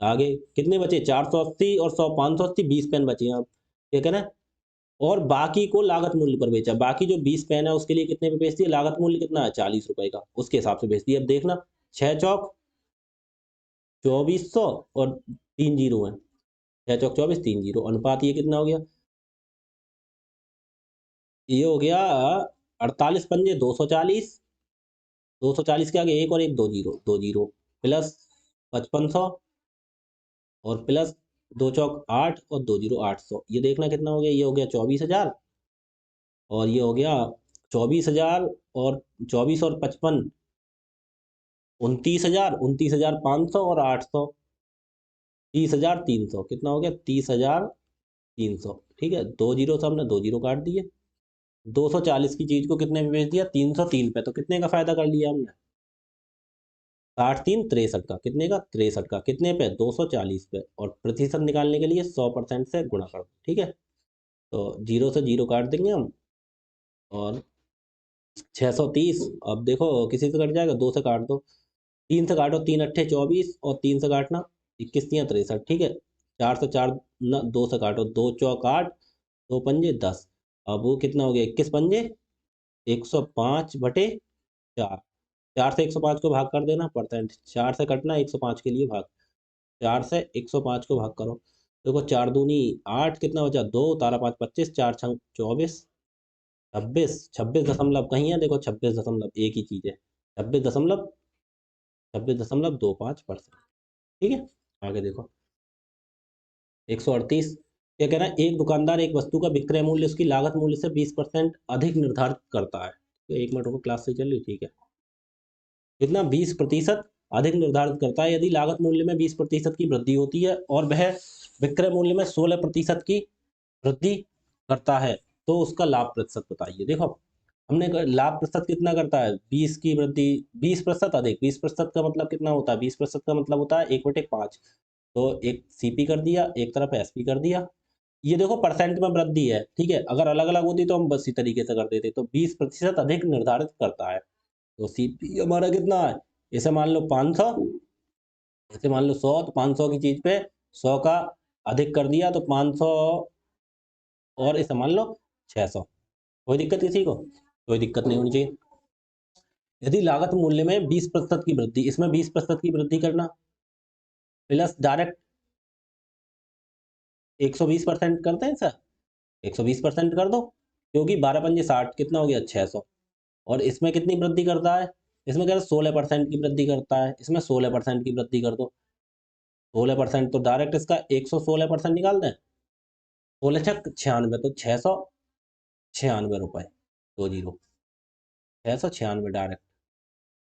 आगे कितने बचे, 480 और 100, 580, 20 पेन बचे हैं। अब क्या करें, और बाकी को लागत मूल्य पर बेचा। बाकी जो 20 पेन है उसके लिए कितने पे बेच दिया, लागत मूल्य कितना है, 40 रुपए का, उसके हिसाब से बेच दिया। अब देखना, 6 चौक 2400 और 3 जीरो है, 6 चौक 24, 3 जीरो, अनुपात ये कितना हो गया, ये हो गया 48 पंजे 240, 240 के आगे एक और एक, 2 जीरो 2 जीरो, प्लस 5500 और प्लस 2 चौक 8 और 2 जीरो 800, ये देखना कितना हो गया, ये हो गया 24,000 और ये हो गया 24,000 और 24 और 55 29,000, 29,500 और 800 30,300, कितना हो गया 30,300। ठीक है, 2 जीरो से हमने 2 जीरो काट दिए। 240 की चीज को कितने में बेच दिया, 303 पे, तो कितने का फायदा कर लिया हमने, 63 63 का, कितने का 63 का, कितने पे 240 पे, और प्रतिशत निकालने के लिए 100% से गुणा कर दो। ठीक है, तो जीरो से जीरो काट देंगे हम, और 630, अब देखो किसी से कट जाएगा, 2 से काट दो, 3 से काटो, 3 अट्ठे 24 और 3 से काटना 21 3 63। ठीक है, 4 से 4 न, 2 से काटो, 2 चौक 8 2 पंजे 10, अब वो कितना हो गया 21 पंजे 105/4, 4 से 105 को भाग कर देना परसेंट, 4 से कटना 105 के लिए भाग, 4 से 105 को भाग करो, देखो 4 दूनी 8, कितना बचा 2, तारा 5 25, 4 छंग 24, 26 26 दशमलव कहीं है, देखो 26 दशमलव एक ही चीज है, 26.25%। ठीक है, आगे देखो 138, क्या कह रहा है, एक दुकानदार एक वस्तु का विक्रय मूल्य उसकी लागत मूल्य से 20% अधिक निर्धारित करता है। तो 1 मिनट को, क्लास से चल रही, ठीक है, कितना 20% अधिक निर्धारित करता है, यदि लागत मूल्य में 20% की वृद्धि होती है और वह विक्रय मूल्य में 16% की वृद्धि करता है, तो उसका लाभ प्रतिशत बताइए। देखो हमने लाभ प्रतिशत कितना करता है, 20 की वृद्धि, 20% अधिक, 20% का मतलब कितना होता है, 20% का मतलब होता है 1/5, तो एक सीपी कर दिया, एक तरफ एसपी कर दिया। ये देखो परसेंट में वृद्धि है, ठीक है, अगर अलग अलग होती तो हम बस इसी तरीके से कर देते, तो 20% अधिक निर्धारित करता है, तो सीपी हमारा कितना है, इसे मान लो 500, इसे मान लो 100, तो 500 की चीज पे 100 का अधिक कर दिया तो 500, और इसे मान लो 600। कोई दिक्कत किसी को, कोई दिक्कत नहीं होनी चाहिए। यदि लागत मूल्य में 20% की वृद्धि, इसमें 20% की वृद्धि करना, प्लस डायरेक्ट 120% करते हैं सर, 120% कर दो, क्योंकि 12 पंजे 60, कितना हो गया 600, और इसमें कितनी वृद्धि करता है, इसमें कह रहे 16% की वृद्धि करता है, इसमें 16% की वृद्धि कर दो, 16%, तो डायरेक्ट इसका 116% निकाल दें, 16×6 96, तो 696 रुपये, 20, 696 डायरेक्ट,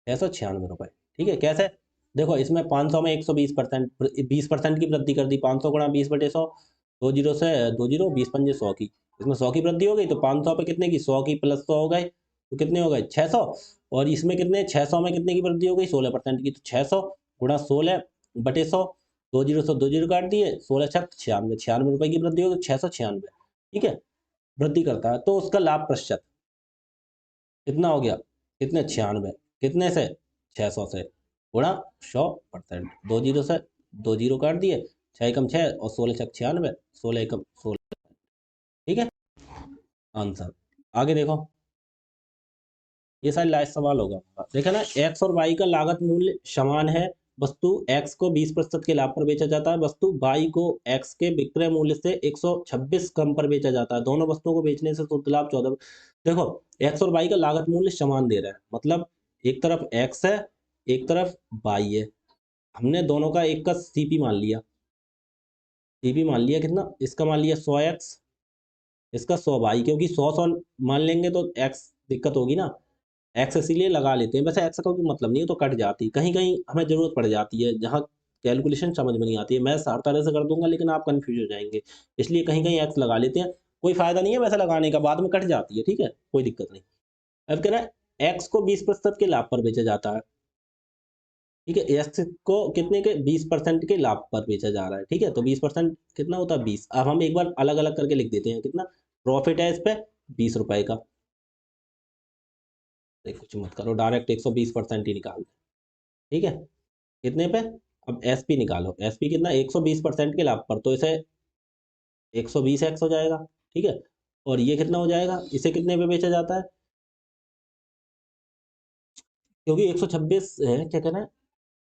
696 रुपये। ठीक है, कैसे, देखो इसमें 500 में 120%, 20% की वृद्धि कर दी, 500 गुणा 20/100, 20 से 20, 20 पंजे 100 की, इसमें 100 की वृद्धि हो गई, तो 500 पे कितने की, 100 की प्लस 100 हो गए, तो कितने हो गए 600, और इसमें कितने 600 में कितने की वृद्धि हो गई, 16% की, तो 600 गुणा 16/100, 20 से 20 काट दिए, 16×6 96, 96 रुपये की वृद्धि हो गई, 696। ठीक है, वृद्धि करता है, तो उसका लाभ प्रतिशत कितना हो गया, कितने 96, कितने से 600 से, गुणा 100%, 20 से 20 काट दिए, 6 एकम 6 और 16×6 96, 16 एकम 16। ठीक है, आंसर। आगे देखो, ये सारे लास्ट सवाल होगा, देखा ना, एक्स और वाई का लागत मूल्य समान है, वस्तु एक्स को 20% के लाभ पर बेचा जाता है, वस्तु वाई को एक्स के विक्रय मूल्य से 126 कम पर बेचा जाता है, दोनों वस्तुओं को बेचने से शुद्ध लाभ 14। देखो एक्स और वाई का लागत मूल्य समान दे रहा है, मतलब एक तरफ एक्स है, एक तरफ वाई है, हमने दोनों का एक का सीपी मान लिया, सीपी मान लिया कितना, इसका मान लिया 100x, इसका 100y, क्योंकि 100 मान लेंगे तो एक्स दिक्कत होगी ना, एक्स इसीलिए लगा लेते हैं, वैसे एक्स का कोई मतलब नहीं है, तो कट जाती, कहीं कहीं हमें जरूरत पड़ जाती है, जहाँ कैलकुलेशन समझ में नहीं आती है, मैं हर तरह से कर दूंगा लेकिन आप कंफ्यूज हो जाएंगे, इसलिए कहीं कहीं एक्स लगा लेते हैं, कोई फायदा नहीं है वैसे लगाने का, बाद में कट जाती है, ठीक है, कोई दिक्कत नहीं। अब कह रहा है एक्स को 20% के लाभ पर बेचा जाता है, ठीक है, एक्स को कितने के 20% के लाभ पर बेचा जा रहा है, ठीक है, तो 20% कितना होता है 20, अब हम एक बार अलग अलग करके लिख देते हैं, कितना प्रॉफिट है इस पे 20 रुपए का, कुछ मत करो, डायरेक्ट 120% ही निकाल दे, ठीक है, कितने पे, अब एसपी निकालो, एसपी कितना 120% के लाभ पर, तो इसे 120x हो जाएगा, ठीक है, और ये कितना हो जाएगा, इसे कितने पे बेचा जाता है, क्योंकि 126 है, क्या कहना है,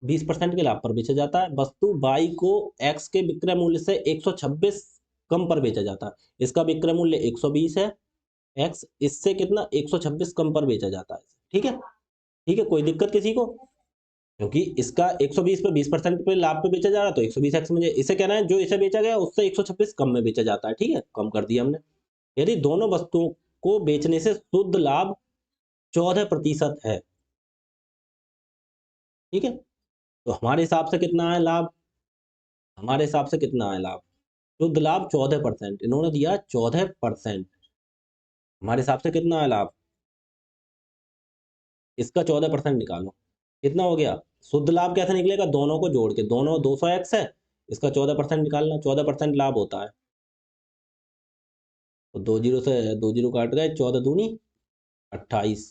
20% के लाभ पर बेचा जाता है, वस्तु बाई को एक्स के विक्रय मूल्य से 126 कम पर बेचा जाता है, इसका विक्रय मूल्य 120 है, एक्स इससे कितना 126 कम पर बेचा जाता है, ठीक है, ठीक है, कोई दिक्कत किसी को, क्योंकि इसका 120 पे 20% पे लाभ पे बेचा जा रहा है, तो 120x में इसे कहना है जो इसे बेचा गया उससे 126 कम में बेचा जाता है, ठीक है, कम कर दिया हमने। यदि दोनों वस्तुओं को बेचने से शुद्ध लाभ 14% है, ठीक है, तो हमारे हिसाब से कितना है लाभ? हमारे हिसाब से कितना है लाभ? शुद्ध लाभ 14%, इन्होंने दिया 14%। हमारे हिसाब से कितना है लाभ? इसका 14% निकालो, कितना हो गया? शुद्ध लाभ कैसे निकलेगा? दोनों को जोड़ के, दोनों 200x है, इसका 14% निकालना, 14% लाभ होता है, तो 2 जीरो से 2 जीरो काट गए, 14 दूनी 28,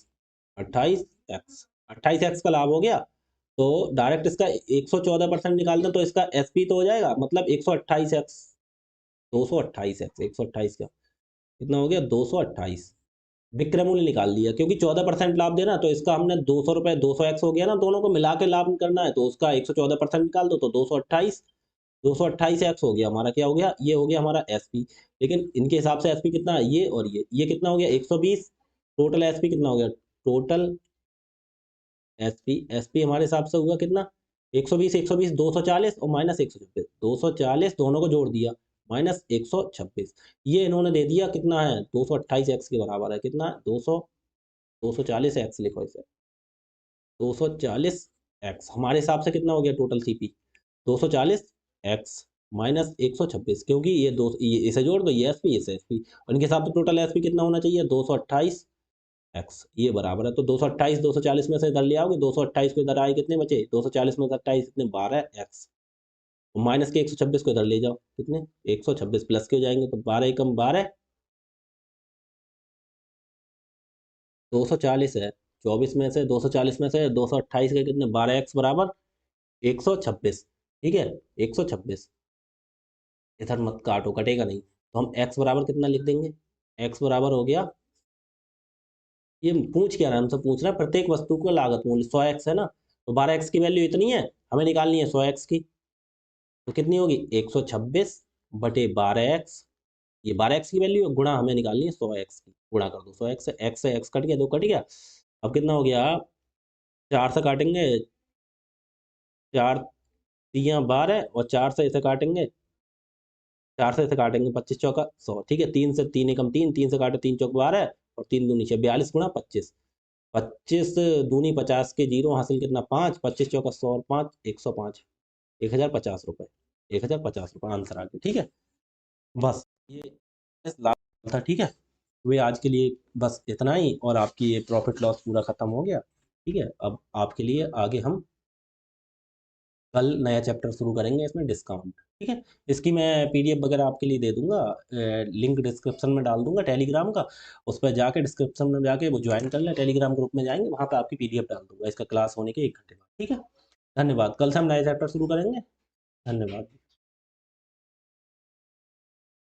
28x, 28x का लाभ हो गया। तो डायरेक्ट इसका 114% निकाल दें तो इसका एसपी तो हो जाएगा, मतलब 128x, 228x, 128 का कितना हो गया? 228 विक्रय मूल्य निकाल लिया, क्योंकि 14% लाभ देना, तो इसका हमने 200 रुपये, 200x हो गया ना, दोनों को मिला के लाभ करना है, तो उसका 114% निकाल दो, तो 228, 228x हो गया हमारा, क्या हो गया? ये हो गया हमारा एसपी। लेकिन इनके हिसाब से एसपी कितना है? ये और ये कितना हो गया? 120। टोटल एसपी कितना हो गया? टोटल एसपी हमारे हिसाब से हुआ कितना? 120, 120, 240 और माइनस 126, 240 दोनों को जोड़ दिया, माइनस 126, ये इन्होंने दे दिया कितना है? 228x के बराबर है, कितना है? 240x लिखो इसे, 240x हमारे हिसाब से कितना हो गया टोटल सीपी? 240x माइनस 126, क्योंकि ये इसे जोड़ दो, ये एसपी, इसे एसपी, और इनके हिसाब से टोटल एसपी कितना होना चाहिए? 228x, ये बराबर है, तो 228 240 में से इधर ले आओगे, 228 को इधर आए, कितने बचे? 240 में 28 कितने? 12x, माइनस के 126 को इधर ले जाओ, कितने? 126 प्लस के हो जाएंगे, तो 12 एकम 12, 240 है, 24 में से 240 में से 228 के कितने? 12x बराबर 126, ठीक है, 126, इधर मत काटो, कटेगा नहीं, तो हम x बराबर कितना लिख देंगे? x बराबर हो गया, ये पूछ क्या रहा है हमसे? पूछ रहा है प्रत्येक वस्तु को लागत मूल्य 100x है ना, तो 12x की वैल्यू इतनी है, हमें निकालनी है 100x की, तो कितनी होगी? 126 बटे 12x, ये 12x की वैल्यू गुणा, हमें निकालनी है 100x की, गुणा कर दो 100x से x कट गया, 2 कट गया, अब कितना हो गया? 4 से काटेंगे, 4 तियाँ 12 और 4 से इसे काटेंगे, 4 से इसे काटेंगे, 25 चौका 100, ठीक है, 3 से 3 एकम 3, 3 से काटे 3 चौक 12 और 3 दूनी 6, 42 गुणा 25, 25 दूनी 50 के जीरो हासिल कितना? 5, 25 चौका 100 और 5 105, 1050 रुपये, 1050 रुपये आंसर आ गया, ठीक है, बस ये इस लाभ था, ठीक है, वे आज के लिए बस इतना ही, और आपकी ये प्रॉफिट लॉस पूरा खत्म हो गया, ठीक है। अब आपके लिए आगे हम कल नया चैप्टर शुरू करेंगे, इसमें डिस्काउंट, ठीक है, इसकी मैं पीडीएफ वगैरह आपके लिए दे दूंगा, लिंक डिस्क्रिप्शन में डाल दूंगा टेलीग्राम का, उस पर जाके डिस्क्रिप्शन में जाके वो ज्वाइन कर लें, टेलीग्राम ग्रुप में जाएंगे, वहाँ पे आपकी पीडीएफ डाल दूंगा इसका क्लास होने के 1 घंटे बाद, ठीक है। धन्यवाद, कल से हम नया चैप्टर शुरू करेंगे, धन्यवाद।